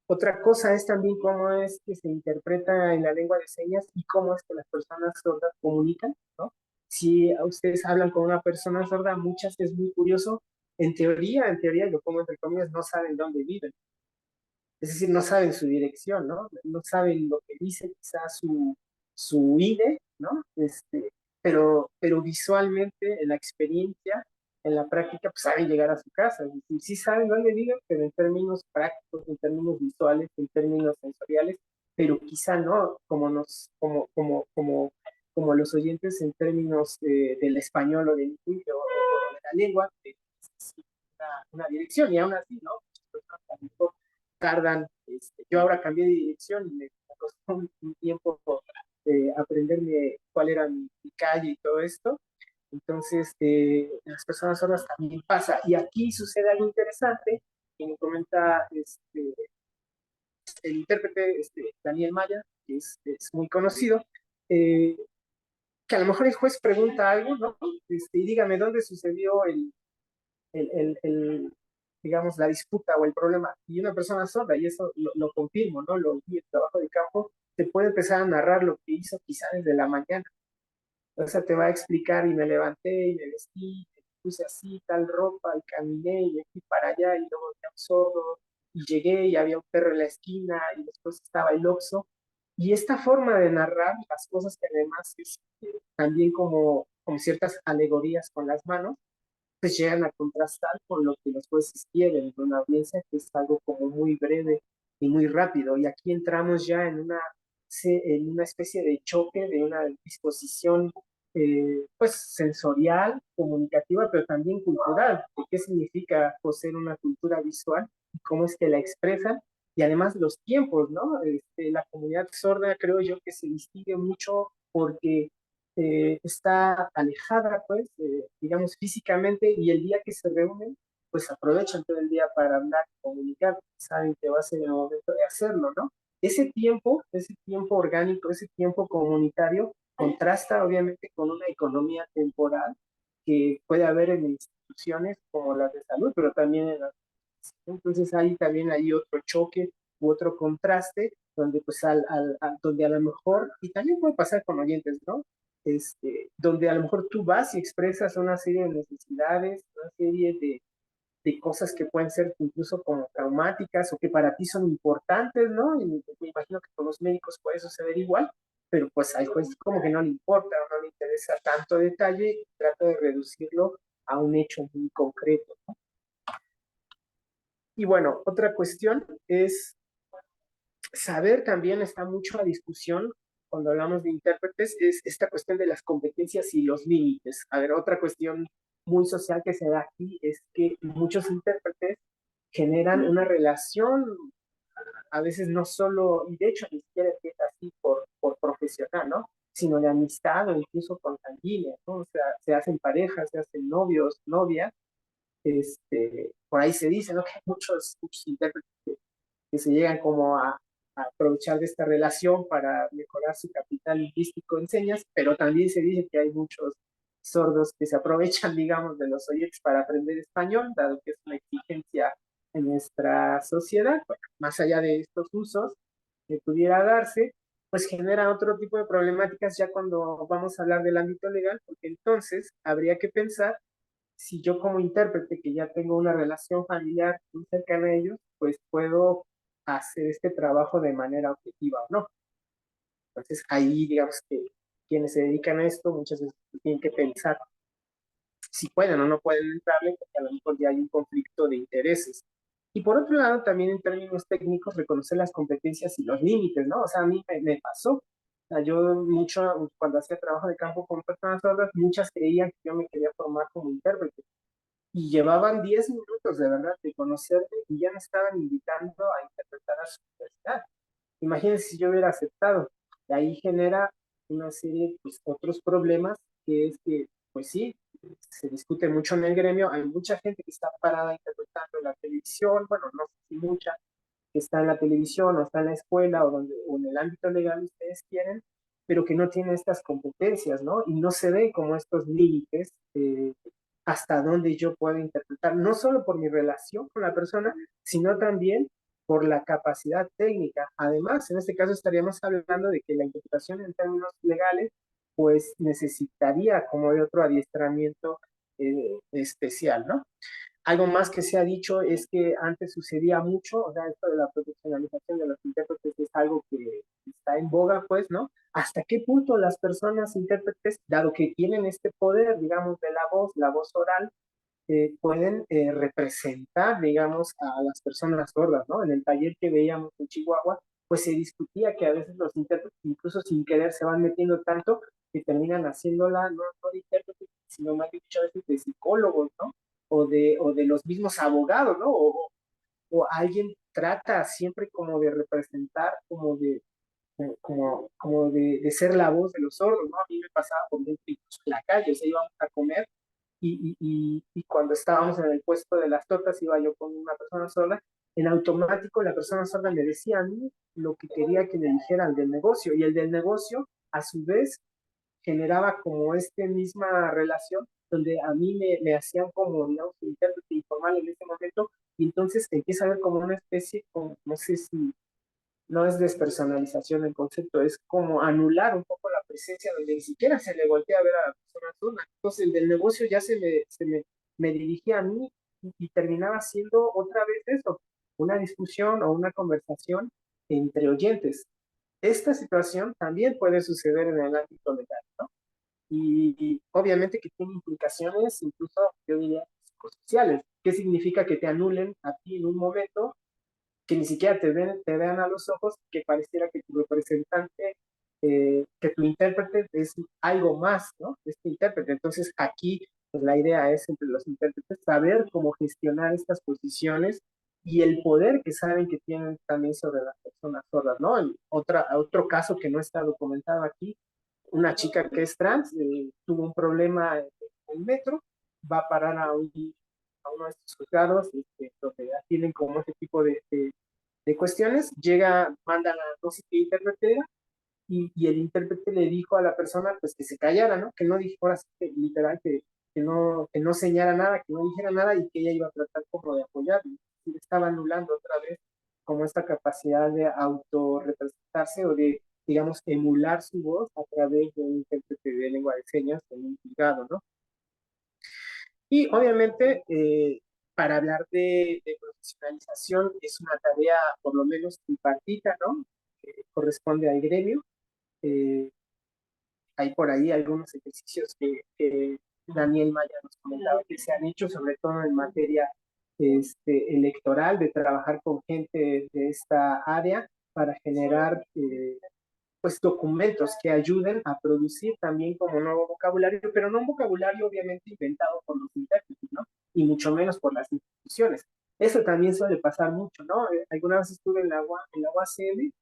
Otra cosa es también cómo es que se interpreta en la lengua de señas y cómo es que las personas sordas comunican, ¿no? Si ustedes hablan con una persona sorda, muchas es muy curioso, en teoría, lo pongo entre comillas, no saben dónde viven. es decir, no saben su dirección, ¿no? No saben lo que dice quizás su INE, ¿no? Pero visualmente, en la experiencia, en la práctica, pues saben llegar a su casa. Es decir, sí saben dónde viven, pero en términos prácticos, en términos visuales, en términos sensoriales, pero quizá no como los oyentes en términos del español o del inglés o de la lengua, una dirección, y aún así, ¿no? A lo mejor tardan, yo ahora cambié de dirección y me costó un tiempo aprenderme cuál era mi calle y todo esto. Entonces, las personas sordas también pasa. Y aquí sucede algo interesante, que me comenta el intérprete Daniel Maya, que es muy conocido, eh, que a lo mejor el juez pregunta algo, ¿no? Y dígame dónde sucedió el, digamos, la disputa o el problema. Y una persona sorda, y eso lo confirmo, ¿no? Lo vi, el trabajo de campo, te puede empezar a narrar lo que hizo quizá desde la mañana. O sea, te va a explicar y me levanté y me vestí, me puse así, tal ropa, y caminé y me fui para allá y luego vi a un sordo y llegué y había un perro en la esquina y después estaba el Oxxo. Y esta forma de narrar las cosas que además es también como ciertas alegorías con las manos, pues llegan a contrastar con lo que los jueces quieren de una audiencia, que es algo como muy breve y muy rápido. Y aquí entramos ya en una especie de choque, de una disposición pues sensorial, comunicativa, pero también cultural. ¿De qué significa poseer una cultura visual? Y cómo es que la expresan. Y además los tiempos, ¿no? La comunidad sorda creo yo que se distingue mucho porque está alejada, pues, digamos, físicamente, y el día que se reúnen, pues aprovechan todo el día para hablar, comunicar, saben que va a ser el momento de hacerlo, ¿no? Ese tiempo orgánico, ese tiempo comunitario, contrasta obviamente con una economía temporal que puede haber en instituciones como las de salud, pero también en las... Entonces hay también ahí otro choque u otro contraste donde pues donde a lo mejor, y también puede pasar con oyentes, ¿no? Donde a lo mejor tú vas y expresas una serie de necesidades, una serie de cosas que pueden ser incluso como traumáticas o que para ti son importantes, ¿no? Y me imagino que con los médicos puede suceder igual, pero pues al juez como que no le importa o no le interesa tanto detalle y trata de reducirlo a un hecho muy concreto. Y bueno, otra cuestión es saber, también está mucho a discusión cuando hablamos de intérpretes, es esta cuestión de las competencias y los límites. A ver, otra cuestión muy social que se da aquí es que muchos intérpretes generan una relación, a veces no solo, y de hecho ni siquiera es así por profesional, ¿no? Sino de amistad o incluso consanguínea, ¿no? O sea, se hacen parejas, se hacen novios, novias, por ahí se dice, ¿no? Que hay muchos intérpretes que se llegan como a aprovechar de esta relación para mejorar su capital lingüístico en señas, pero también se dice que hay muchos sordos que se aprovechan, digamos, de los oyentes para aprender español, dado que es una exigencia en nuestra sociedad. Bueno, más allá de estos usos que pudiera darse, pues genera otro tipo de problemáticas ya cuando vamos a hablar del ámbito legal, porque entonces habría que pensar si yo como intérprete, que ya tengo una relación familiar muy cercana a ellos, pues puedo hacer este trabajo de manera objetiva o no. Entonces ahí digamos que quienes se dedican a esto muchas veces tienen que pensar si pueden o no pueden entrarle, porque a lo mejor ya hay un conflicto de intereses. Y por otro lado, también en términos técnicos, reconocer las competencias y los límites, ¿no? O sea, a mí me pasó. O sea, yo mucho, cuando hacía trabajo de campo con personas sordas, muchas creían que yo me quería formar como intérprete y llevaban 10 minutos de verdad de conocerme y ya me estaban invitando a interpretar a su universidad. Imagínense si yo hubiera aceptado. Y ahí genera una serie de pues, otros problemas, que es que, pues sí, se discute mucho en el gremio, hay mucha gente que está parada interpretando en la televisión, bueno, no sé si mucha, que está en la televisión o está en la escuela o en el ámbito legal ustedes quieren, pero que no tiene estas competencias, ¿no? Y no se ve como estos límites hasta dónde yo puedo interpretar, no solo por mi relación con la persona, sino también por la capacidad técnica. Además, en este caso estaríamos hablando de que la interpretación en términos legales, pues necesitaría como de otro adiestramiento especial, ¿no? Algo más que se ha dicho es que antes sucedía mucho, o sea, esto de la profesionalización de los intérpretes es algo que está en boga, pues, ¿no? ¿Hasta qué punto las personas intérpretes, dado que tienen este poder, digamos, de la voz oral, pueden representar, digamos, a las personas sordas, ¿no? En el taller que veíamos en Chihuahua, pues se discutía que a veces los intérpretes, incluso sin querer, se van metiendo tanto que terminan haciéndola no de intérpretes, sino más dicho a veces de psicólogos, ¿no? O de los mismos abogados, ¿no? O alguien trata siempre como de representar, como de ser la voz de los sordos, ¿no? A mí me pasaba por ejemplo incluso en la calle, o sea, íbamos a comer y cuando estábamos en el puesto de las tortas, iba yo con una persona sorda, en automático la persona sorda me decía a mí lo que quería que le dijeran del negocio, y el del negocio, a su vez, generaba como esta misma relación, donde a mí me hacían como, digamos, intérprete informal en ese momento, y entonces empieza a ver como una especie, como, no sé si no es despersonalización el concepto, es como anular un poco la presencia donde ni siquiera se le voltea a ver a la persona sola. Entonces el del negocio ya me dirigía a mí y terminaba siendo otra vez eso, una discusión o una conversación entre oyentes. Esta situación también puede suceder en el ámbito legal, ¿no? Y obviamente que tiene implicaciones, incluso yo diría psicosociales. ¿Qué significa que te anulen a ti en un momento que ni siquiera te vean a los ojos, que pareciera que tu representante, que tu intérprete es algo más, ¿no? Este intérprete. Entonces aquí pues, la idea es entre los intérpretes saber cómo gestionar estas posiciones y el poder que saben que tienen también sobre las personas sordas, ¿no? Otro caso que no está documentado aquí, una chica que es trans, tuvo un problema en el metro, va a parar a uno de estos juzgados, donde tienen como ese tipo de cuestiones, llega, mandan a no sé qué intérprete y el intérprete le dijo a la persona pues que se callara, ¿no? Que no dijera literal, que no señara nada, que no dijera nada y que ella iba a tratar como de apoyar. Y estaba anulando otra vez como esta capacidad de autorrepresentarse o de, digamos, emular su voz a través de un intérprete de lengua de señas en un juzgado, ¿no? Y obviamente, para hablar de profesionalización, es una tarea por lo menos tripartita, ¿no? Que corresponde al gremio. Eh, Hay por ahí algunos ejercicios que Daniel Maya nos comentaba que se han hecho, sobre todo en materia electoral, de trabajar con gente de esta área para generar pues documentos que ayuden a producir también como nuevo vocabulario, pero no un vocabulario obviamente inventado por los intérpretes, ¿no? Y mucho menos por las instituciones. Eso también suele pasar mucho, ¿no? Alguna vez estuve en la UACM,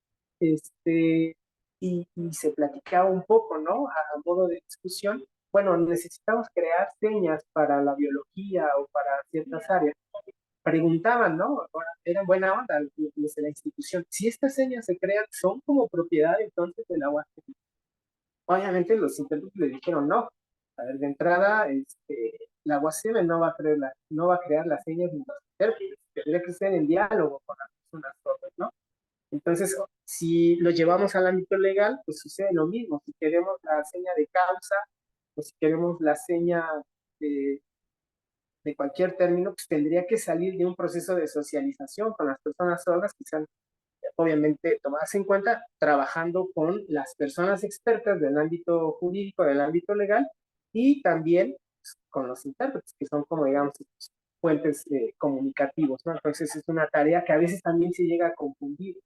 y se platicaba un poco, ¿no? A modo de discusión. Bueno, necesitamos crear señas para la biología o para ciertas áreas. Preguntaban, ¿no? Era buena onda desde la institución. Si estas señas se crean, ¿son como propiedad entonces de la UACM? Obviamente los intérpretes le dijeron no. A ver, de entrada, la UACM no va a crear las señas ni los intérpretes. Tendría que ser en diálogo con las personas sordas, ¿no? Entonces, si lo llevamos al ámbito legal, pues sucede lo mismo. Si queremos la seña de causa, o si queremos la seña de, de cualquier término, pues tendría que salir de un proceso de socialización con las personas sordas que sean obviamente tomadas en cuenta trabajando con las personas expertas del ámbito jurídico, del ámbito legal y también pues, con los intérpretes, que son como digamos puentes comunicativos, ¿no? Entonces es una tarea que a veces también se llega a confundir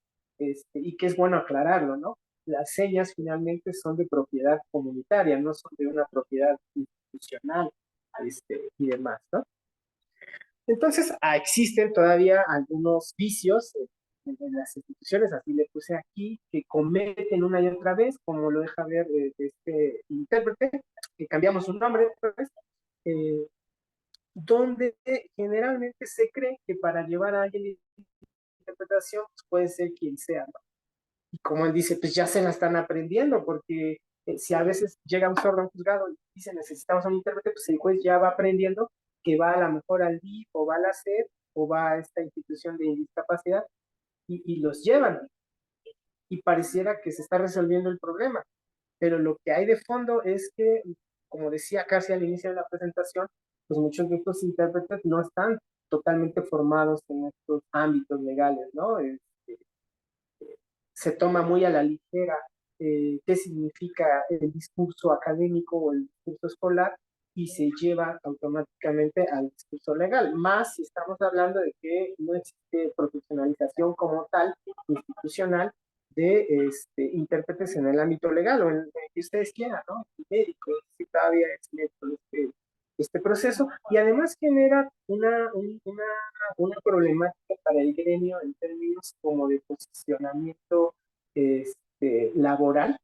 y que es bueno aclararlo, ¿no? Las señas finalmente son de propiedad comunitaria, no son de una propiedad institucional y demás, ¿no? Entonces, existen todavía algunos vicios en las instituciones, así le puse aquí, que cometen una y otra vez, como lo deja ver este intérprete, que cambiamos su nombre, pues, eh, donde generalmente se cree que para llevar a alguien de interpretación pues puede ser quien sea, ¿no? Y como él dice, pues ya se la están aprendiendo, porque si a veces llega un sordo a un juzgado y dice necesitamos un intérprete, pues el juez ya va aprendiendo que va a la mejor al DIF o va a la SED o va a esta institución de discapacidad y los llevan y pareciera que se está resolviendo el problema. Pero lo que hay de fondo es que, como decía casi al inicio de la presentación, pues muchos de estos intérpretes no están totalmente formados en estos ámbitos legales, ¿no? Se toma muy a la ligera qué significa el discurso académico o el discurso escolar y se lleva automáticamente al discurso legal, más si estamos hablando de que no existe profesionalización como tal, institucional, de intérpretes en el ámbito legal o en el que ustedes quieran, ¿no? Médico, si todavía es médico este proceso, y además genera una problemática para el gremio en términos como de posicionamiento laboral,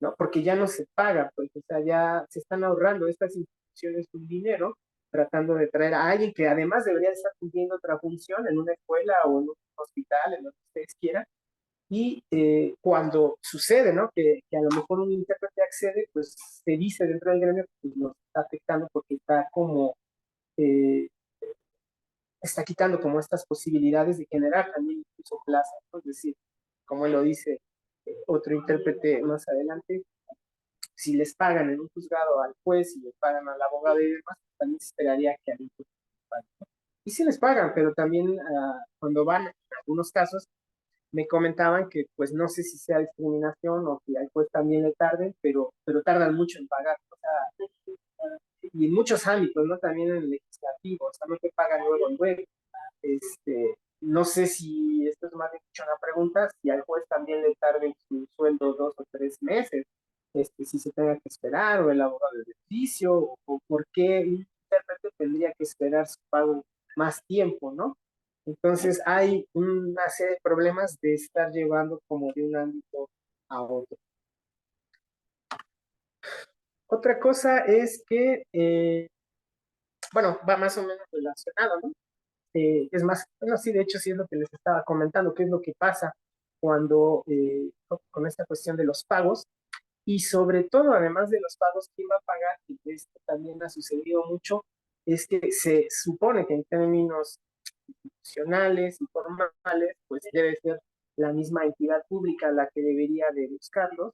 ¿no? Porque ya no se paga, pues, o sea, ya se están ahorrando estas instituciones un dinero tratando de traer a alguien que además debería estar cumpliendo otra función en una escuela o en un hospital, en lo que ustedes quieran, y cuando sucede, ¿no? Que a lo mejor un intérprete accede, pues se dice dentro del gremio que pues, nos está afectando porque está como eh, está quitando como estas posibilidades de generar también incluso plazas, ¿no? Es decir, como lo dice otro intérprete más adelante, si les pagan en un juzgado al juez y les pagan al abogado y demás, también se esperaría que alguien paguen. Y sí les pagan, pero también cuando van, en algunos casos, me comentaban que pues no sé si sea discriminación o que al juez también le tarden, pero tardan mucho en pagar. O sea, y en muchos ámbitos, ¿no? También en el legislativo, o sea, no te pagan luego. No sé si esto es más de mucho una pregunta, si al juez también le tarde su sueldo 2 o 3 meses, si se tenga que esperar, o el abogado de oficio, o por qué un intérprete tendría que esperar su pago más tiempo, ¿no? Entonces hay una serie de problemas de estar llevando como de un ámbito a otro. Otra cosa es que, bueno, va más o menos relacionado, ¿no? Es más, bueno, sí, de hecho sí es lo que les estaba comentando, qué es lo que pasa cuando con esta cuestión de los pagos y sobre todo, además de los pagos, quién va a pagar, y esto también ha sucedido mucho, es que se supone que en términos institucionales y formales, pues debe ser la misma entidad pública la que debería de buscarlos,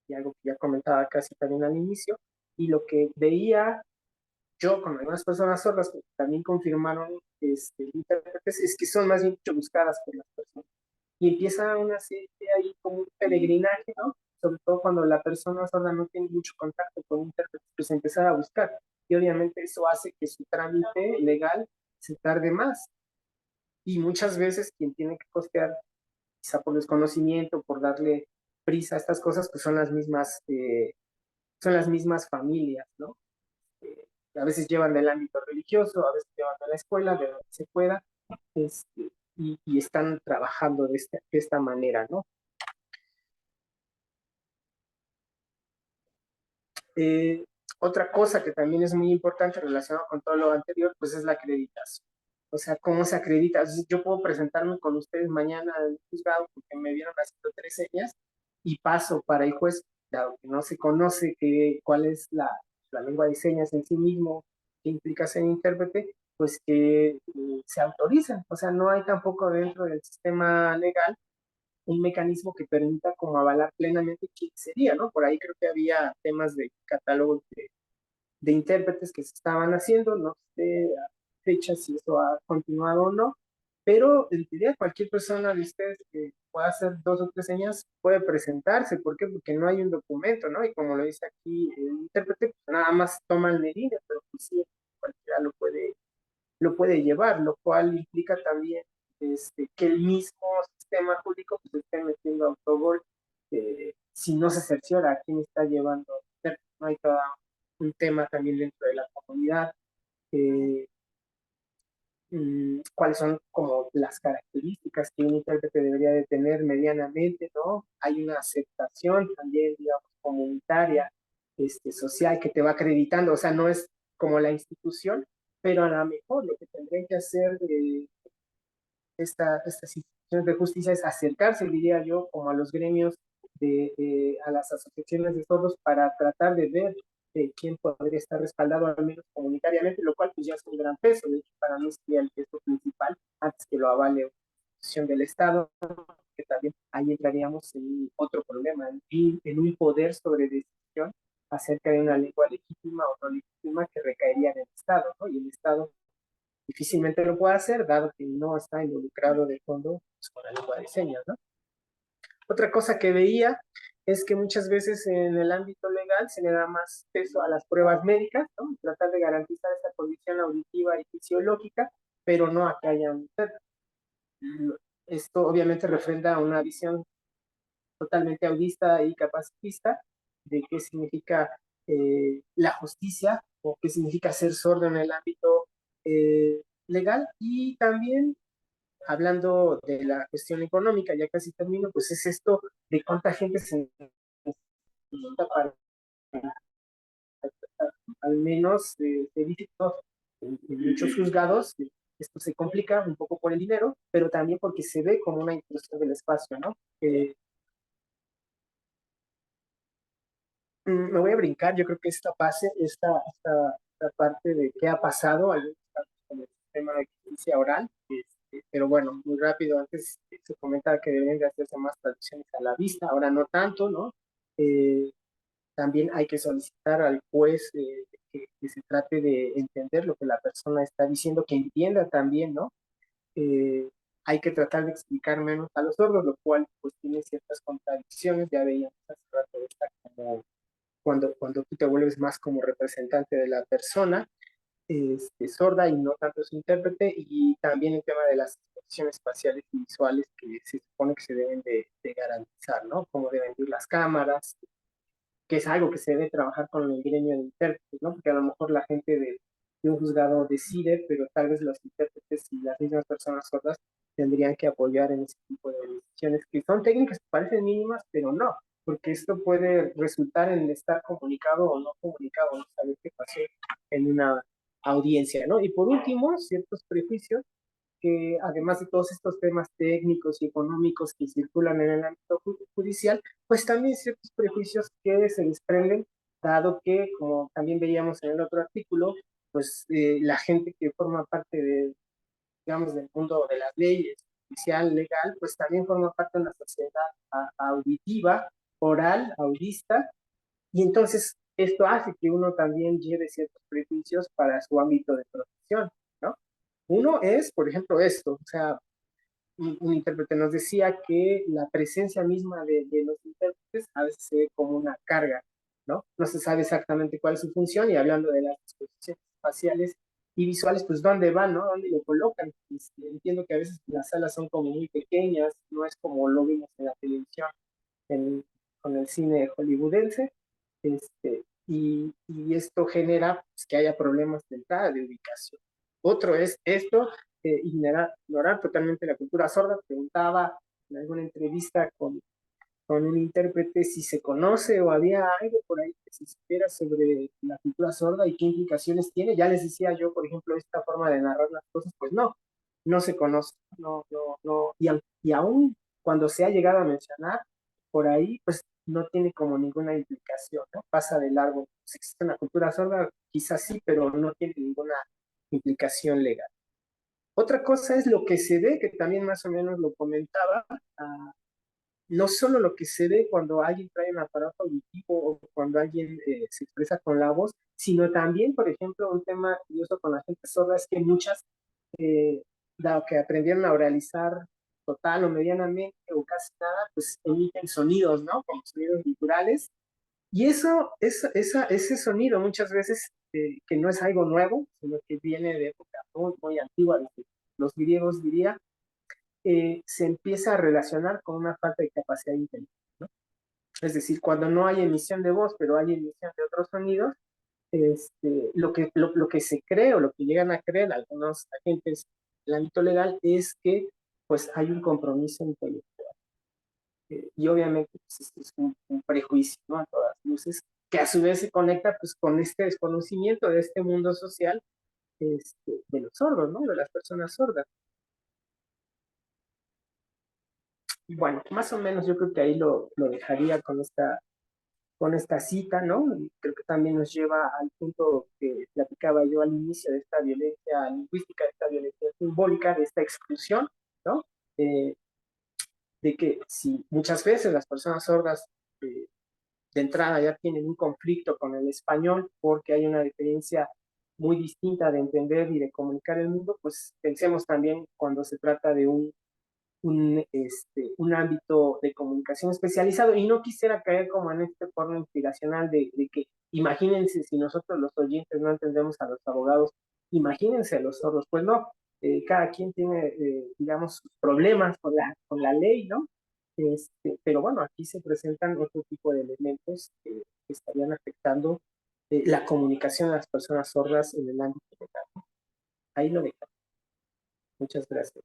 y algo que ya comentaba casi también al inicio, y lo que veía yo con algunas personas sordas que también confirmaron intérpretes, es que son más bien mucho buscadas por las personas. Y empieza una serie ahí como un peregrinaje, ¿no? Sobre todo cuando la persona sorda no tiene mucho contacto con intérpretes, pues empezar a buscar. Y obviamente eso hace que su trámite legal se tarde más. Y muchas veces quien tiene que costear, quizá por desconocimiento, por darle prisa a estas cosas, pues son las mismas familias, ¿no? A veces llevan del ámbito religioso, a veces llevan de la escuela, de donde se pueda, y están trabajando de esta manera, ¿no? Eh, Otra cosa que también es muy importante relacionado con todo lo anterior, pues es la acreditación. O sea, ¿cómo se acredita? Yo puedo presentarme con ustedes mañana al juzgado porque me vieron haciendo 3 señas y paso para el juez, dado que no se conoce cuál es la lengua de señas en sí mismo, qué implica ser intérprete, pues que se autorizan. O sea, no hay tampoco dentro del sistema legal un mecanismo que permita como avalar plenamente quién sería, ¿no? Por ahí creo que había temas de catálogo de intérpretes que se estaban haciendo, no sé a fecha si eso ha continuado o no, pero en teoría cualquier persona de ustedes que pueda hacer 2 o 3 señas puede presentarse. ¿Por qué? Porque no hay un documento, ¿no? Y como lo dice aquí el intérprete, pues nada más toma el medida, pero pues sí, cualquiera lo puede llevar, lo cual implica también que el mismo sistema jurídico pues, esté metiendo autogol si no se cerciora a quién está llevando. No hay todo un tema también dentro de la comunidad, eh, cuáles son como las características que un intérprete debería de tener medianamente, ¿no? Hay una aceptación también, digamos, comunitaria, social, que te va acreditando, o sea, no es como la institución, pero a lo mejor lo que tendrían que hacer estas instituciones de justicia es acercarse, diría yo, como a los gremios, a las asociaciones de sordos para tratar de ver quién podría estar respaldado al menos comunitariamente, lo cual pues ya es un gran peso. De hecho, para mí sería el peso principal antes que lo avale una institución del Estado, que también ahí entraríamos en otro problema, en un poder sobre decisión acerca de una lengua legítima o no legítima que recaería en el Estado, ¿no? Y el Estado difícilmente lo puede hacer, dado que no está involucrado de fondo pues, con la lengua de señas, ¿no? Otra cosa que veía es que muchas veces en el ámbito legal se le da más peso a las pruebas médicas, ¿no? Tratar de garantizar esa condición auditiva y fisiológica, pero no a que haya un intérprete. Esto obviamente refrenda una visión totalmente audista y capacitista de qué significa la justicia o qué significa ser sordo en el ámbito legal, y también hablando de la cuestión económica, ya casi termino, pues es esto de cuánta gente se necesita para al menos se dice en muchos juzgados, esto se complica un poco por el dinero, pero también porque se ve como una intrusión del espacio, ¿no? Me voy a brincar, yo creo que esta parte de qué ha pasado, algunos casos con el sistema de justicia oral, pero bueno, muy rápido, antes se comentaba que deben de hacerse más traducciones a la vista, ahora no tanto, ¿no? Eh, También hay que solicitar al juez que se trate de entender lo que la persona está diciendo, que entienda también, ¿no? Eh, Hay que tratar de explicar menos a los sordos, lo cual pues tiene ciertas contradicciones, ya veíamos hace rato esta como cuando tú te vuelves más como representante de la persona sorda y no tanto su intérprete, y también el tema de las exposiciones espaciales y visuales que se supone que se deben de garantizar, ¿no? Cómo deben ir las cámaras, que es algo que se debe trabajar con el gremio de intérpretes, ¿no? Porque a lo mejor la gente de un juzgado decide, pero tal vez los intérpretes y las mismas personas sordas tendrían que apoyar en ese tipo de decisiones, que son técnicas que parecen mínimas, pero no, porque esto puede resultar en estar comunicado o no comunicado, no saber qué pasó en una audiencia, ¿no? Y por último, ciertos prejuicios que además de todos estos temas técnicos y económicos que circulan en el ámbito judicial, pues también ciertos prejuicios que se desprenden, dado que, como también veíamos en el otro artículo, pues la gente que forma parte de, digamos, del mundo de las leyes, judicial, legal, pues también forma parte de una sociedad auditiva, oral, audista, y entonces esto hace que uno también lleve ciertos prejuicios para su ámbito de profesión, ¿no? Uno es, por ejemplo, esto, o sea, un intérprete nos decía que la presencia misma de los intérpretes a veces se ve como una carga, ¿no? No se sabe exactamente cuál es su función, y hablando de las exposiciones espaciales y visuales, pues dónde van, ¿no? ¿Dónde lo colocan? Entiendo que a veces las salas son como muy pequeñas, no es como lo vimos en la televisión, con el cine hollywoodense, y esto genera pues, que haya problemas de entrada, de ubicación. Otro es esto, ignorar totalmente la cultura sorda. Preguntaba en alguna entrevista con un intérprete si se conoce o había algo por ahí que se supiera sobre la cultura sorda y qué implicaciones tiene. Ya les decía yo, por ejemplo, esta forma de narrar las cosas, pues no, no se conoce, no, y aún cuando se ha llegado a mencionar por ahí, pues no tiene como ninguna implicación, ¿no? Pasa de largo. Si existe una cultura sorda, quizás sí, pero no tiene ninguna implicación legal. Otra cosa es lo que se ve, que también más o menos lo comentaba, no solo lo que se ve cuando alguien trae un aparato auditivo o cuando alguien se expresa con la voz, sino también, por ejemplo, un tema curioso con la gente sorda es que muchas, eh, dado que aprendieron a oralizar total o medianamente o casi nada, pues emiten sonidos, ¿no? Como sonidos guturales. Y ese sonido muchas veces, que no es algo nuevo, sino que viene de época muy, muy antigua, desde los griegos diría, se empieza a relacionar con una falta de capacidad intelectual, ¿no? Es decir, cuando no hay emisión de voz, pero hay emisión de otros sonidos, lo que se cree o lo que llegan a creer algunos agentes del ámbito legal es que pues hay un compromiso intelectual. Y obviamente pues, esto es un prejuicio, ¿no? A todas luces, que a su vez se conecta pues con este desconocimiento de este mundo social de los sordos, ¿no? De las personas sordas. Y bueno, más o menos yo creo que ahí lo dejaría con esta cita, ¿no? Y creo que también nos lleva al punto que platicaba yo al inicio de esta violencia lingüística, de esta violencia simbólica, de esta exclusión, ¿no? Eh, de que si muchas veces las personas sordas de entrada ya tienen un conflicto con el español porque hay una diferencia muy distinta de entender y de comunicar el mundo, pues pensemos también cuando se trata de un ámbito de comunicación especializado. Y no quisiera caer como en este forma inspiracional de que imagínense si nosotros los oyentes no entendemos a los abogados, imagínense a los sordos. Pues no, cada quien tiene, digamos, sus problemas con la ley, ¿no? Pero bueno, aquí se presentan otro tipo de elementos que estarían afectando la comunicación de las personas sordas en el ámbito legal. Ahí lo dejo. Muchas gracias.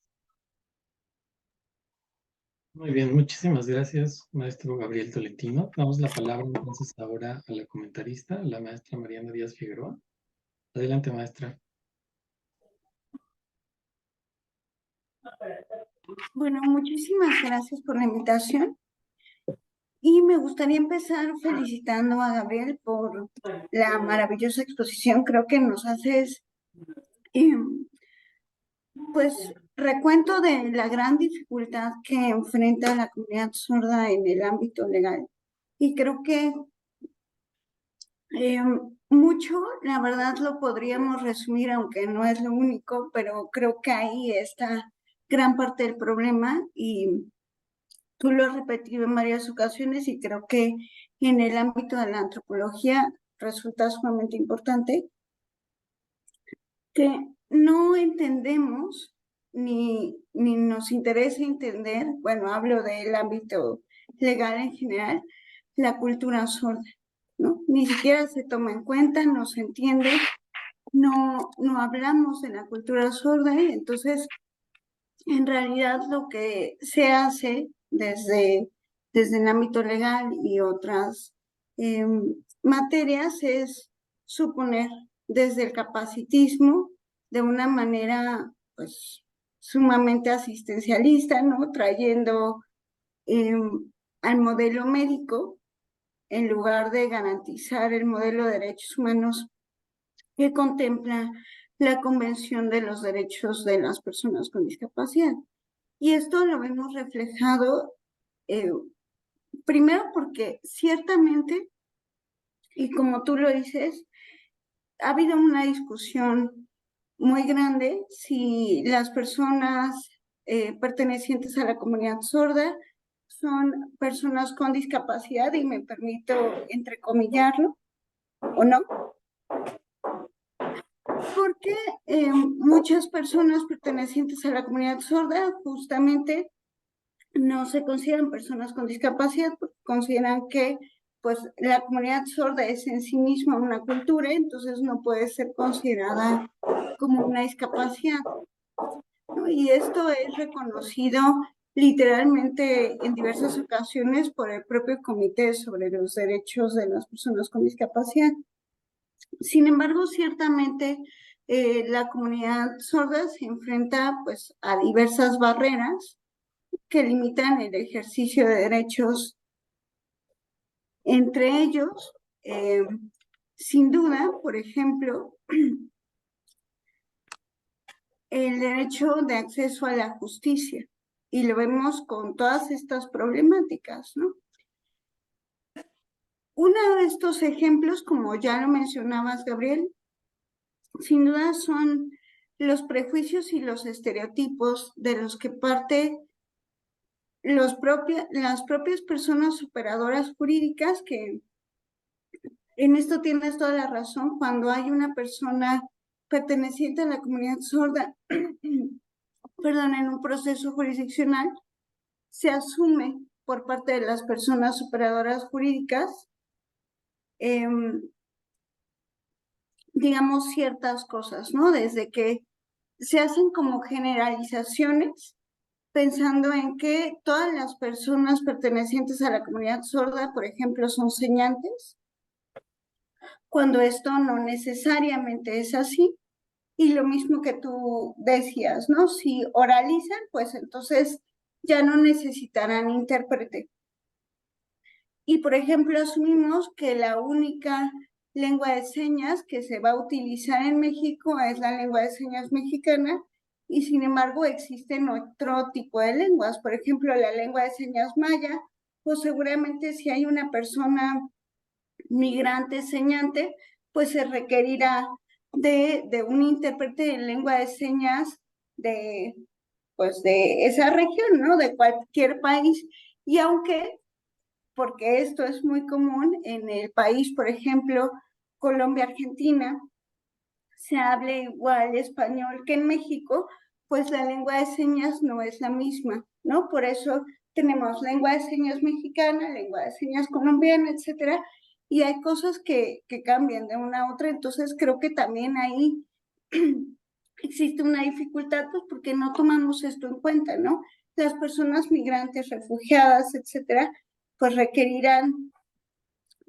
Muy bien, muchísimas gracias, maestro Gabriel Tolentino. Damos la palabra entonces ahora a la comentarista, la maestra Mariana Díaz Figueroa. Adelante, maestra. Bueno, muchísimas gracias por la invitación. Y me gustaría empezar felicitando a Gabriel por la maravillosa exposición. Creo que nos haces, pues, recuento de la gran dificultad que enfrenta la comunidad sorda en el ámbito legal. Y creo que mucho, la verdad, lo podríamos resumir, aunque no es lo único, pero creo que ahí está gran parte del problema y tú lo has repetido en varias ocasiones y creo que en el ámbito de la antropología resulta sumamente importante que no entendemos ni nos interesa entender, bueno, hablo del ámbito legal en general, la cultura sorda, ¿no? Ni siquiera se toma en cuenta, no se entiende, no hablamos de la cultura sorda y entonces en realidad lo que se hace desde el ámbito legal y otras materias es suponer desde el capacitismo de una manera pues sumamente asistencialista, ¿no? Trayendo al modelo médico en lugar de garantizar el modelo de derechos humanos que contempla la Convención de los Derechos de las Personas con Discapacidad. Y esto lo vemos reflejado, primero porque ciertamente, y como tú lo dices, ha habido una discusión muy grande si las personas pertenecientes a la comunidad sorda son personas con discapacidad, y me permito entrecomillarlo, o no. Porque muchas personas pertenecientes a la comunidad sorda justamente no se consideran personas con discapacidad, porque consideran que pues la comunidad sorda es en sí misma una cultura, entonces no puede ser considerada como una discapacidad, ¿no? Y esto es reconocido literalmente en diversas ocasiones por el propio Comité sobre los Derechos de las Personas con Discapacidad. Sin embargo, ciertamente la comunidad sorda se enfrenta pues a diversas barreras que limitan el ejercicio de derechos, entre ellos, sin duda, por ejemplo, el derecho de acceso a la justicia, y lo vemos con todas estas problemáticas, ¿no? Uno de estos ejemplos, como ya lo mencionabas, Gabriel, sin duda son los prejuicios y los estereotipos de los que parte las propias personas operadoras jurídicas, que en esto tienes toda la razón. Cuando hay una persona perteneciente a la comunidad sorda, perdón, en un proceso jurisdiccional, se asume por parte de las personas operadoras jurídicas, digamos, ciertas cosas, ¿no? Desde que se hacen como generalizaciones, pensando en que todas las personas pertenecientes a la comunidad sorda, por ejemplo, son señantes, cuando esto no necesariamente es así. Y lo mismo que tú decías, ¿no? Si oralizan, pues entonces ya no necesitarán intérprete. Y, por ejemplo, asumimos que la única lengua de señas que se va a utilizar en México es la lengua de señas mexicana, y sin embargo existen otro tipo de lenguas, por ejemplo, la lengua de señas maya, pues seguramente si hay una persona migrante señante, pues se requerirá de un intérprete en lengua de señas pues de esa región, ¿no? De cualquier país. Y aunque, porque esto es muy común en el país, por ejemplo, Colombia, Argentina, se hable igual español que en México, pues la lengua de señas no es la misma, ¿no? Por eso tenemos lengua de señas mexicana, lengua de señas colombiana, etcétera, y hay cosas que cambian de una a otra, entonces creo que también ahí existe una dificultad, pues porque no tomamos esto en cuenta, ¿no? Las personas migrantes, refugiadas, etcétera, pues requerirán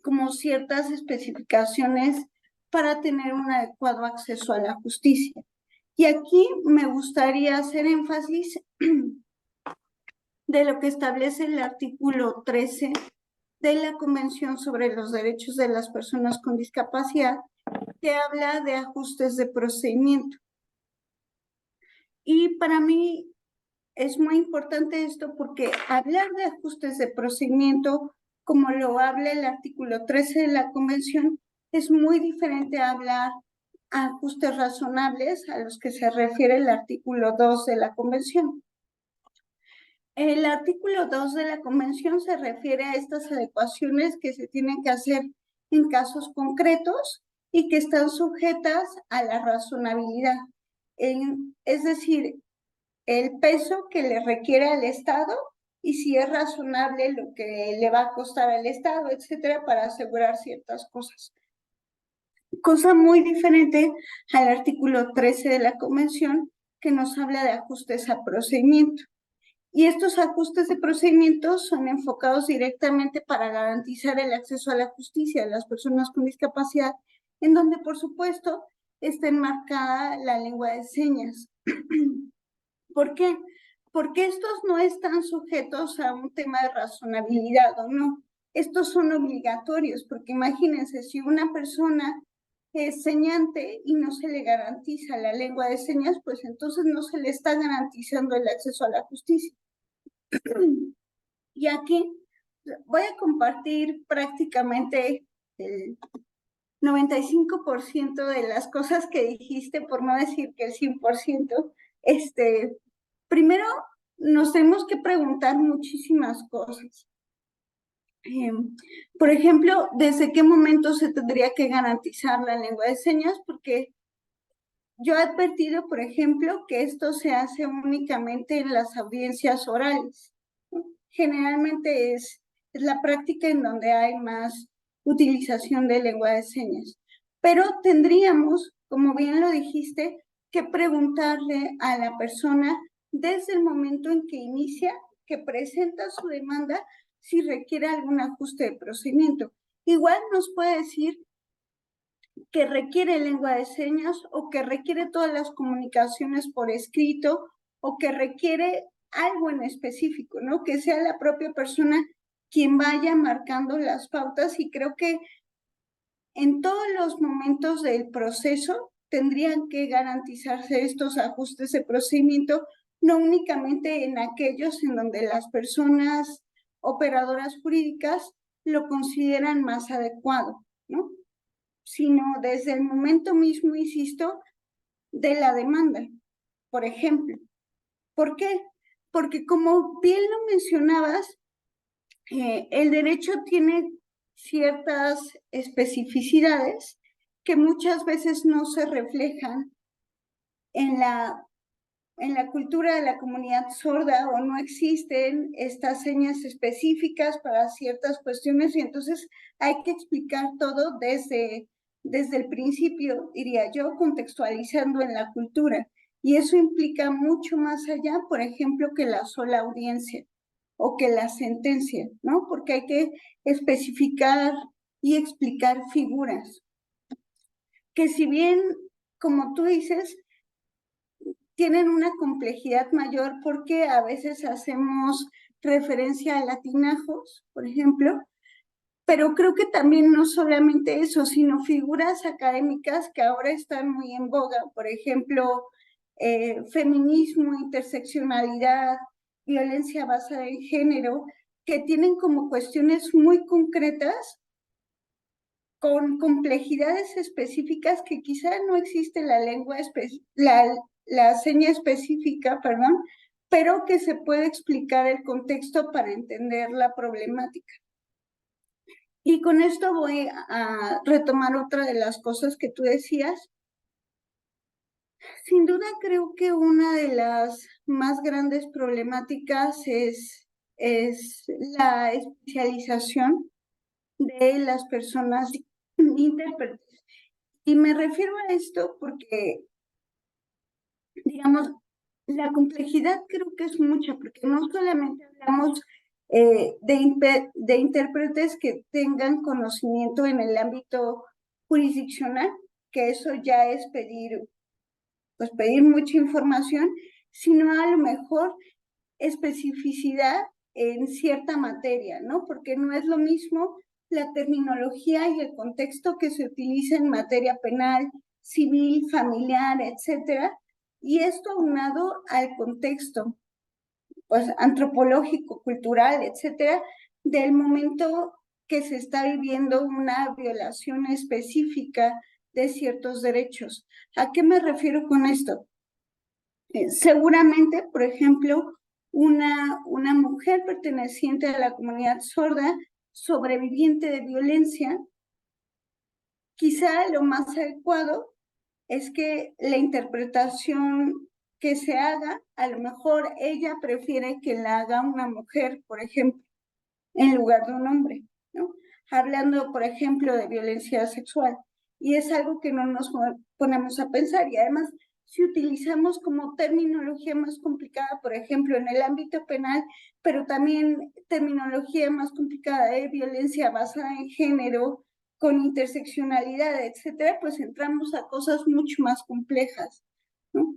como ciertas especificaciones para tener un adecuado acceso a la justicia. Y aquí me gustaría hacer énfasis de lo que establece el artículo 13 de la Convención sobre los Derechos de las Personas con Discapacidad, que habla de ajustes de procedimiento. Y para mí es muy importante esto porque hablar de ajustes de procedimiento, como lo habla el artículo 13 de la Convención, es muy diferente a hablar a ajustes razonables a los que se refiere el artículo 2 de la Convención. El artículo 2 de la Convención se refiere a estas adecuaciones que se tienen que hacer en casos concretos y que están sujetas a la razonabilidad. Es decir, el peso que le requiere al Estado y si es razonable lo que le va a costar al Estado, etcétera, para asegurar ciertas cosas. Cosa muy diferente al artículo 13 de la Convención, que nos habla de ajustes a procedimiento. Y estos ajustes de procedimiento son enfocados directamente para garantizar el acceso a la justicia de las personas con discapacidad, en donde, por supuesto, está enmarcada la lengua de señas. ¿Por qué? Porque estos no están sujetos a un tema de razonabilidad o no. Estos son obligatorios, porque imagínense, si una persona es señante y no se le garantiza la lengua de señas, pues entonces no se le está garantizando el acceso a la justicia. Y aquí voy a compartir prácticamente el 95% de las cosas que dijiste, por no decir que el 100%. Primero, nos tenemos que preguntar muchísimas cosas. Por ejemplo, ¿desde qué momento se tendría que garantizar la lengua de señas? Porque yo he advertido, por ejemplo, que esto se hace únicamente en las audiencias orales, ¿no? Generalmente es la práctica en donde hay más utilización de lengua de señas. Pero tendríamos, como bien lo dijiste, que preguntarle a la persona desde el momento en que inicia, que presenta su demanda, si requiere algún ajuste de procedimiento. Igual nos puede decir que requiere lengua de señas o que requiere todas las comunicaciones por escrito o que requiere algo en específico, ¿no? Que sea la propia persona quien vaya marcando las pautas, y creo que en todos los momentos del proceso tendrían que garantizarse estos ajustes de procedimiento, no únicamente en aquellos en donde las personas operadoras jurídicas lo consideran más adecuado, ¿no? Sino desde el momento mismo, insisto, de la demanda, por ejemplo. ¿Por qué? Porque como bien lo mencionabas, el derecho tiene ciertas especificidades que muchas veces no se reflejan en la cultura de la comunidad sorda, o no existen estas señas específicas para ciertas cuestiones, y entonces hay que explicar todo desde el principio, diría yo, contextualizando en la cultura. Y eso implica mucho más allá, por ejemplo, que la sola audiencia o que la sentencia, ¿no? Porque hay que especificar y explicar figuras que, si bien, como tú dices, tienen una complejidad mayor porque a veces hacemos referencia a latinajos, por ejemplo, pero creo que también no solamente eso, sino figuras académicas que ahora están muy en boga, por ejemplo, feminismo, interseccionalidad, violencia basada en género, que tienen como cuestiones muy concretas con complejidades específicas que quizá no existe la seña específica, perdón, pero que se puede explicar el contexto para entender la problemática. Y con esto voy a retomar otra de las cosas que tú decías. Sin duda creo que una de las más grandes problemáticas es la especialización de las personas intérpretes. Y me refiero a esto porque, digamos, la complejidad creo que es mucha, porque no solamente hablamos de intérpretes que tengan conocimiento en el ámbito jurisdiccional, que eso ya es pedir mucha información, sino a lo mejor especificidad en cierta materia, ¿no? Porque no es lo mismo la terminología y el contexto que se utiliza en materia penal, civil, familiar, etcétera, y esto aunado al contexto, pues, antropológico, cultural, etcétera, del momento que se está viviendo una violación específica de ciertos derechos. ¿A qué me refiero con esto? Seguramente, por ejemplo, una mujer perteneciente a la comunidad sorda, sobreviviente de violencia, quizá lo más adecuado es que la interpretación que se haga, a lo mejor ella prefiere que la haga una mujer, por ejemplo, en lugar de un hombre, ¿no? Hablando, por ejemplo, de violencia sexual. Y es algo que no nos ponemos a pensar. Y además, si utilizamos como terminología más complicada, por ejemplo, en el ámbito penal, pero también terminología más complicada de violencia basada en género, con interseccionalidad, etcétera, pues entramos a cosas mucho más complejas, ¿no?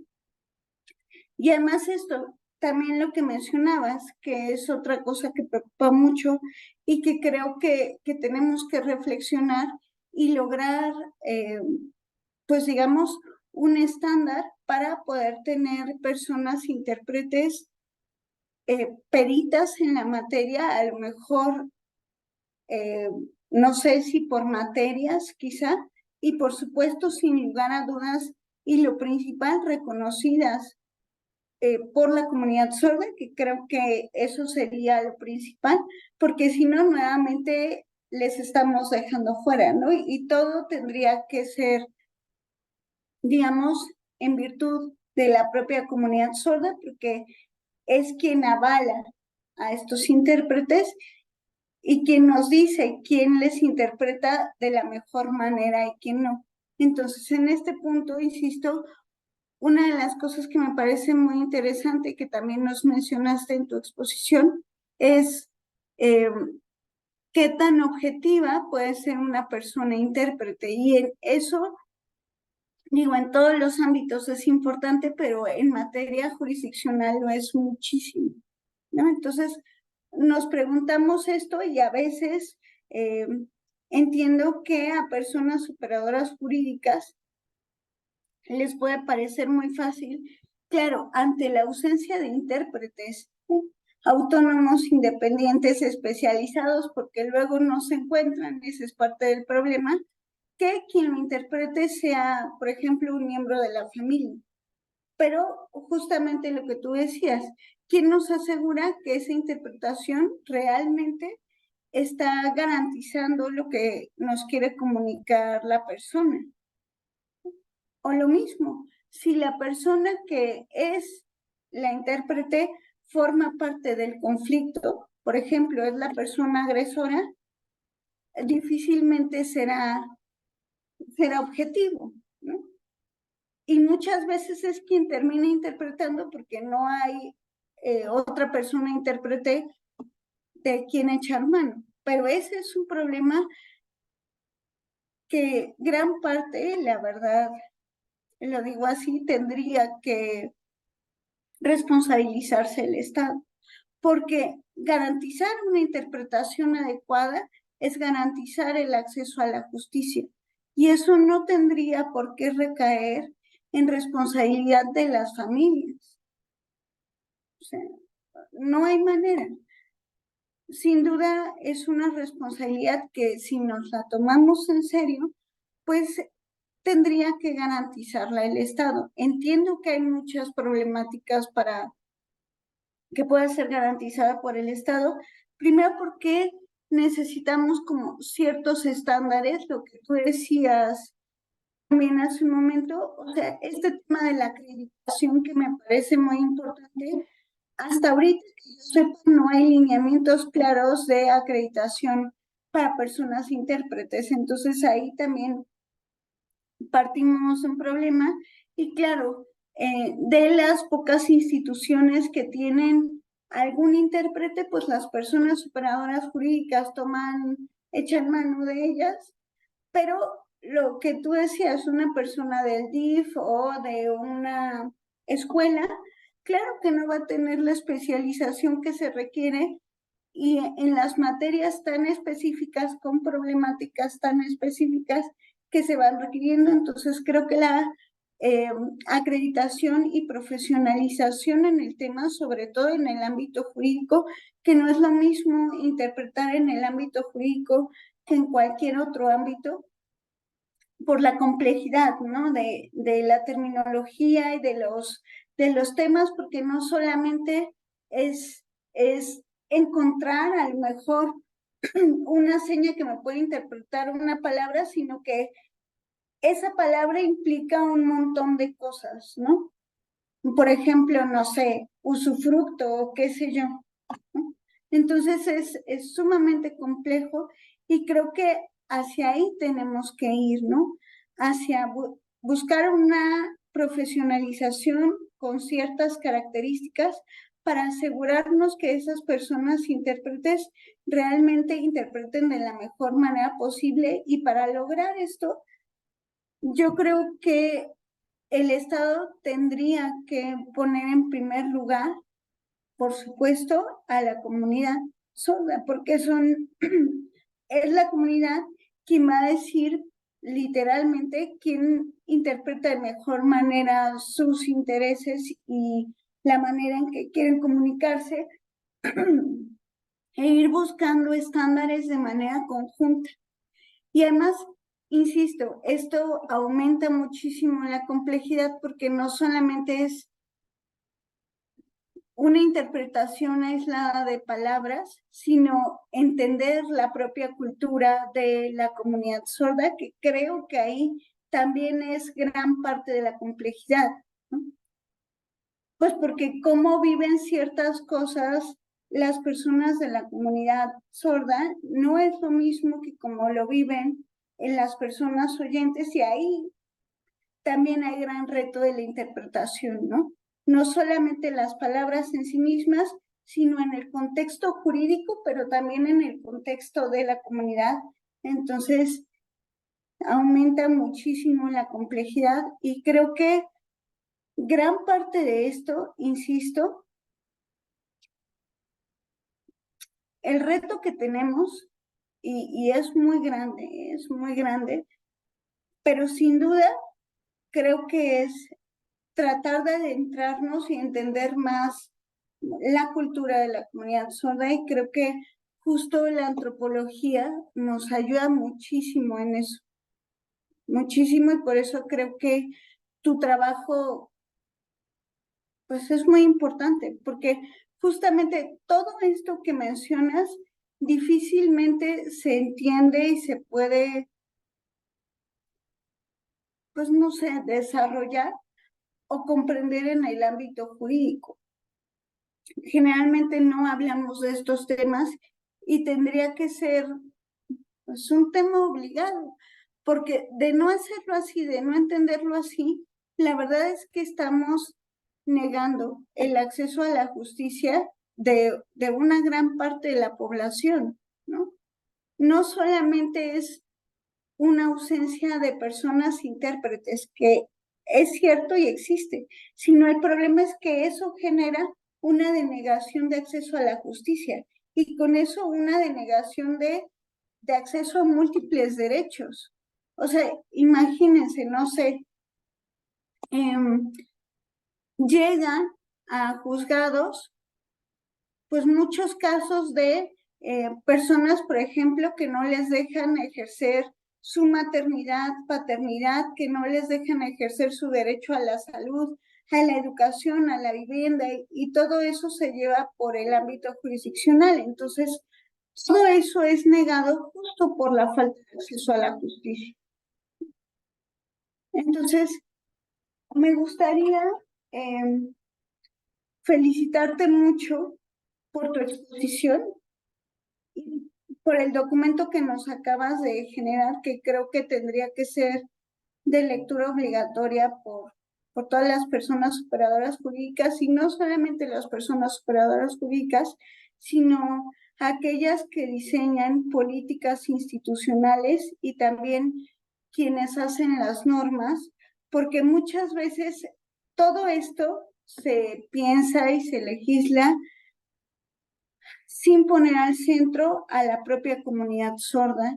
Y además esto, también lo que mencionabas, que es otra cosa que preocupa mucho y que creo que tenemos que reflexionar y lograr, pues digamos, un estándar para poder tener personas intérpretes peritas en la materia, a lo mejor, no sé si por materias quizá, y por supuesto, sin lugar a dudas, y lo principal, reconocidas por la comunidad sorda, que creo que eso sería lo principal, porque si no, nuevamente les estamos dejando fuera, ¿no? Y todo tendría que ser, digamos, en virtud de la propia comunidad sorda, porque es quien avala a estos intérpretes y quien nos dice quién les interpreta de la mejor manera y quién no. Entonces, en este punto, insisto, una de las cosas que me parece muy interesante, que también nos mencionaste en tu exposición, es qué tan objetiva puede ser una persona intérprete. Y en eso, digo, en todos los ámbitos es importante, pero en materia jurisdiccional lo es muchísimo, ¿no? Entonces, nos preguntamos esto y a veces entiendo que a personas operadoras jurídicas les puede parecer muy fácil, claro, ante la ausencia de intérpretes autónomos, independientes, especializados, porque luego no se encuentran, ese es parte del problema, que quien lo interprete sea, por ejemplo, un miembro de la familia. Pero justamente lo que tú decías, ¿quién nos asegura que esa interpretación realmente está garantizando lo que nos quiere comunicar la persona? O lo mismo, si la persona que es la intérprete forma parte del conflicto, por ejemplo, es la persona agresora, difícilmente será objetivo, ¿no? Y muchas veces es quien termina interpretando porque no hay otra persona intérprete de quien echar mano. Pero ese es un problema que gran parte, la verdad, lo digo así, tendría que responsabilizarse el Estado, porque garantizar una interpretación adecuada es garantizar el acceso a la justicia, y eso no tendría por qué recaer en responsabilidad de las familias. O sea, no hay manera. sin duda es una responsabilidad que si nos la tomamos en serio, pues tendría que garantizarla el Estado. Entiendo que hay muchas problemáticas para que pueda ser garantizada por el Estado, primero porque necesitamos como ciertos estándares, lo que tú decías también hace un momento, o sea, este tema de la acreditación que me parece muy importante, hasta ahorita que yo sepa no hay lineamientos claros de acreditación para personas intérpretes, entonces ahí también partimos un problema y claro, de las pocas instituciones que tienen algún intérprete, pues las personas operadoras jurídicas echan mano de ellas, pero lo que tú decías, una persona del DIF o de una escuela, claro que no va a tener la especialización que se requiere y en las materias tan específicas, con problemáticas tan específicas que se van requiriendo. Entonces creo que la acreditación y profesionalización en el tema, sobre todo en el ámbito jurídico, que no es lo mismo interpretar en el ámbito jurídico que en cualquier otro ámbito, por la complejidad, ¿no? De la terminología y de los temas, porque no solamente es encontrar a lo mejor una seña que me puede interpretar una palabra, sino que esa palabra implica un montón de cosas, ¿no? Por ejemplo, no sé, usufructo o qué sé yo, ¿no? Entonces es sumamente complejo y creo que hacia ahí tenemos que ir, ¿no? Hacia buscar una profesionalización con ciertas características para asegurarnos que esas personas intérpretes realmente interpreten de la mejor manera posible y para lograr esto, yo creo que el Estado tendría que poner en primer lugar, por supuesto, a la comunidad sorda, porque es la comunidad quien va a decir literalmente quién interpreta de mejor manera sus intereses y la manera en que quieren comunicarse e ir buscando estándares de manera conjunta. Y además, insisto, esto aumenta muchísimo la complejidad porque no solamente es una interpretación aislada de palabras, sino entender la propia cultura de la comunidad sorda, que creo que ahí también es gran parte de la complejidad, ¿no? Pues porque cómo viven ciertas cosas las personas de la comunidad sorda no es lo mismo que como lo viven en las personas oyentes y ahí también hay gran reto de la interpretación, ¿no? No solamente las palabras en sí mismas, sino en el contexto jurídico, pero también en el contexto de la comunidad. Entonces, aumenta muchísimo la complejidad y creo que gran parte de esto, insisto, el reto que tenemos, y es muy grande, pero sin duda creo que es tratar de adentrarnos y entender más la cultura de la comunidad sorda y creo que justo la antropología nos ayuda muchísimo en eso, muchísimo y por eso creo que tu trabajo pues es muy importante porque justamente todo esto que mencionas difícilmente se entiende y se puede, pues no sé, desarrollar o comprender en el ámbito jurídico. Generalmente no hablamos de estos temas y tendría que ser pues, un tema obligado, porque de no hacerlo así, de no entenderlo así, la verdad es que estamos negando el acceso a la justicia de una gran parte de la población, ¿no? No solamente es una ausencia de personas intérpretes, que es cierto y existe, sino el problema es que eso genera una denegación de acceso a la justicia y con eso una denegación de acceso a múltiples derechos. O sea, imagínense, no sé, llegan a juzgados, pues muchos casos de personas, por ejemplo, que no les dejan ejercer su maternidad, paternidad, que no les dejan ejercer su derecho a la salud, a la educación, a la vivienda, y todo eso se lleva por el ámbito jurisdiccional. Entonces, todo eso es negado justo por la falta de acceso a la justicia. Entonces, me gustaría felicitarte mucho por tu exposición y por el documento que nos acabas de generar, que creo que tendría que ser de lectura obligatoria por todas las personas operadoras jurídicas, y no solamente las personas operadoras jurídicas, sino aquellas que diseñan políticas institucionales y también quienes hacen las normas, porque muchas veces todo esto se piensa y se legisla sin poner al centro a la propia comunidad sorda.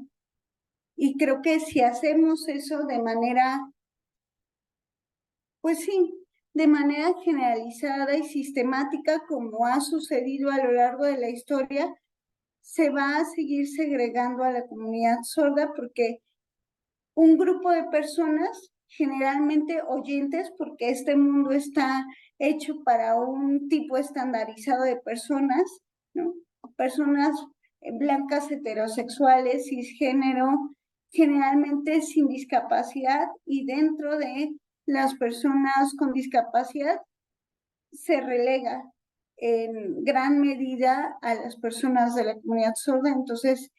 Y creo que si hacemos eso de manera, pues sí, de manera generalizada y sistemática, como ha sucedido a lo largo de la historia, se va a seguir segregando a la comunidad sorda, porque un grupo de personas, generalmente oyentes, porque este mundo está hecho para un tipo estandarizado de personas, ¿no? Personas blancas, heterosexuales, cisgénero, generalmente sin discapacidad, y dentro de las personas con discapacidad se relega en gran medida a las personas de la comunidad sorda. Entonces,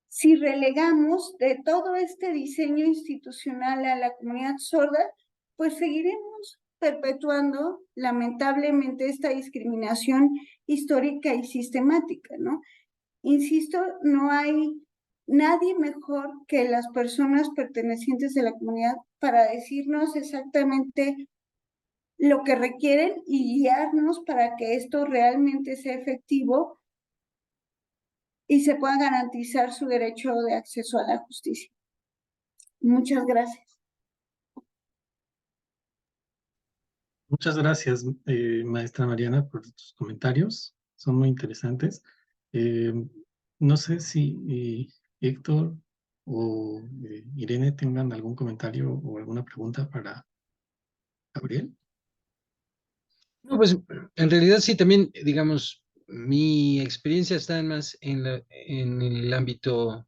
si relegamos de todo este diseño institucional a la comunidad sorda, pues seguiremos perpetuando lamentablemente esta discriminación histórica y sistemática, ¿no? Insisto, no hay nadie mejor que las personas pertenecientes a la comunidad para decirnos exactamente lo que requieren y guiarnos para que esto realmente sea efectivo y se pueda garantizar su derecho de acceso a la justicia. Muchas gracias. Muchas gracias, maestra Mariana, por tus comentarios. Son muy interesantes. Eh, no sé si Héctor o Irene tengan algún comentario o alguna pregunta para Gabriel. No, pues en realidad sí, también, digamos, mi experiencia está más en el ámbito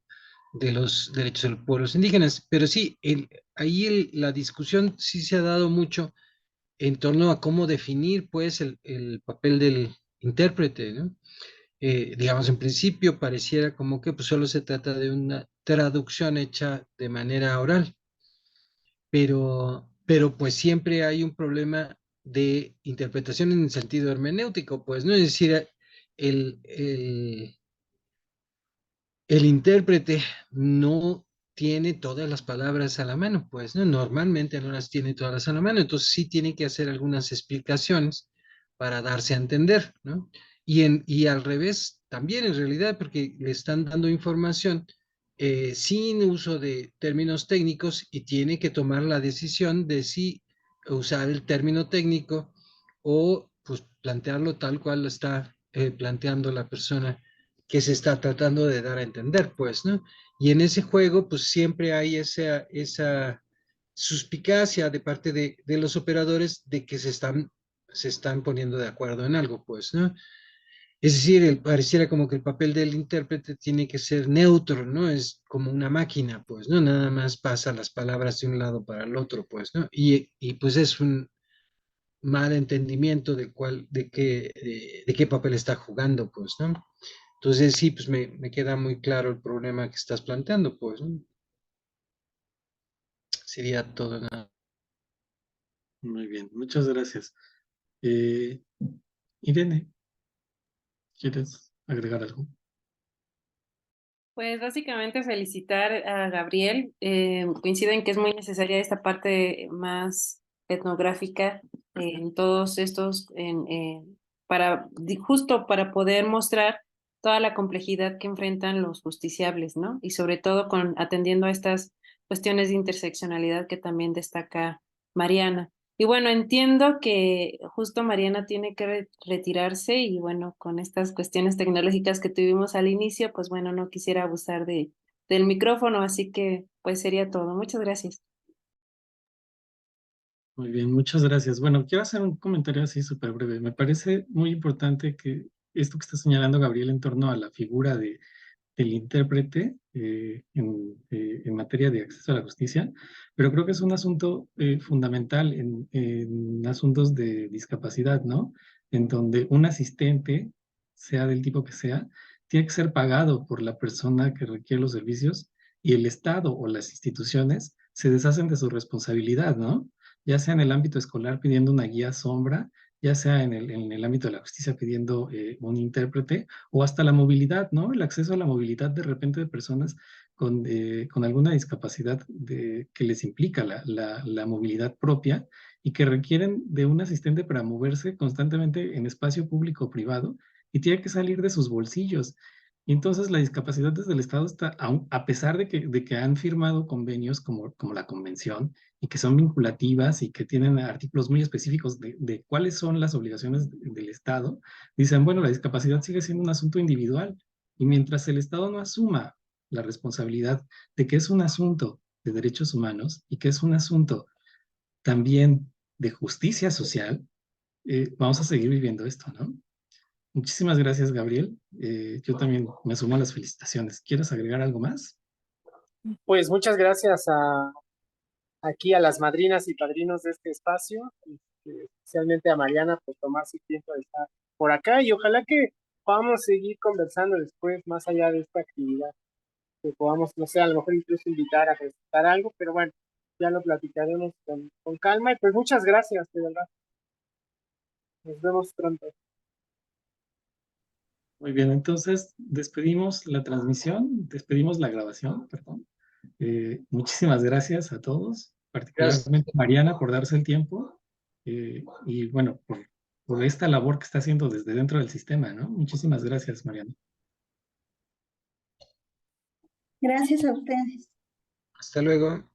de los derechos de los pueblos indígenas, pero sí, la discusión sí se ha dado mucho en torno a cómo definir, pues, el papel del intérprete, ¿no? Digamos, en principio pareciera como que pues, solo se trata de una traducción hecha de manera oral, pero pues siempre hay un problema de interpretación en el sentido hermenéutico, pues, ¿no? Es decir, el, el, el intérprete no tiene todas las palabras a la mano, pues, ¿no? Normalmente no las tiene todas a la mano, entonces sí tiene que hacer algunas explicaciones para darse a entender, ¿no? Y al revés también en realidad, porque le están dando información sin uso de términos técnicos y tiene que tomar la decisión de si usar el término técnico o pues plantearlo tal cual lo está planteando la persona que se está tratando de dar a entender, pues, ¿no? Y en ese juego, pues siempre hay esa suspicacia de parte de los operadores de que se están poniendo de acuerdo en algo, pues, ¿no? Es decir, pareciera como que el papel del intérprete tiene que ser neutro, ¿no? Es como una máquina, pues, ¿no? Nada más pasa las palabras de un lado para el otro, pues, ¿no? Y pues es un mal entendimiento de qué papel está jugando, pues, ¿no? Entonces sí, pues me queda muy claro el problema que estás planteando, pues, ¿no? Sería todo nada. Muy bien, muchas gracias. Irene, ¿quieres agregar algo? Pues básicamente felicitar a Gabriel. Coincido en que es muy necesaria esta parte más etnográfica en todos estos, justo para poder mostrar toda la complejidad que enfrentan los justiciables, ¿no? Y sobre todo atendiendo a estas cuestiones de interseccionalidad que también destaca Mariana. Y bueno, entiendo que justo Mariana tiene que retirarse y bueno, con estas cuestiones tecnológicas que tuvimos al inicio, pues bueno, no quisiera abusar del micrófono, así que pues sería todo. Muchas gracias. Muy bien, muchas gracias. Bueno, quiero hacer un comentario así súper breve. Me parece muy importante que esto que está señalando Gabriel en torno a la figura del intérprete en materia de acceso a la justicia, pero creo que es un asunto fundamental en asuntos de discapacidad, ¿no? En donde un asistente, sea del tipo que sea, tiene que ser pagado por la persona que requiere los servicios y el Estado o las instituciones se deshacen de su responsabilidad, ¿no? Ya sea en el ámbito escolar pidiendo una guía sombra, ya sea en el ámbito de la justicia pidiendo un intérprete, o hasta la movilidad, ¿no? El acceso a la movilidad de repente de personas con alguna discapacidad que les implica la movilidad propia y que requieren de un asistente para moverse constantemente en espacio público o privado y tiene que salir de sus bolsillos. Y entonces la discapacidad desde el Estado está, a pesar de que han firmado convenios como la Convención y que son vinculativas y que tienen artículos muy específicos de cuáles son las obligaciones del Estado, dicen, bueno, la discapacidad sigue siendo un asunto individual y mientras el Estado no asuma la responsabilidad de que es un asunto de derechos humanos y que es un asunto también de justicia social, vamos a seguir viviendo esto, ¿no? Muchísimas gracias, Gabriel. Yo también me sumo a las felicitaciones. ¿Quieres agregar algo más? Pues muchas gracias aquí a las madrinas y padrinos de este espacio, especialmente a Mariana por tomar su tiempo de estar por acá y ojalá que podamos seguir conversando después, más allá de esta actividad, que podamos, no sé, a lo mejor incluso invitar a presentar algo, pero bueno, ya lo platicaremos con calma y pues muchas gracias, de verdad. Nos vemos pronto. Muy bien, entonces despedimos la transmisión, despedimos la grabación, perdón. Muchísimas gracias a todos, particularmente a Mariana por darse el tiempo y bueno, por esta labor que está haciendo desde dentro del sistema, ¿no? Muchísimas gracias, Mariana. Gracias a ustedes. Hasta luego.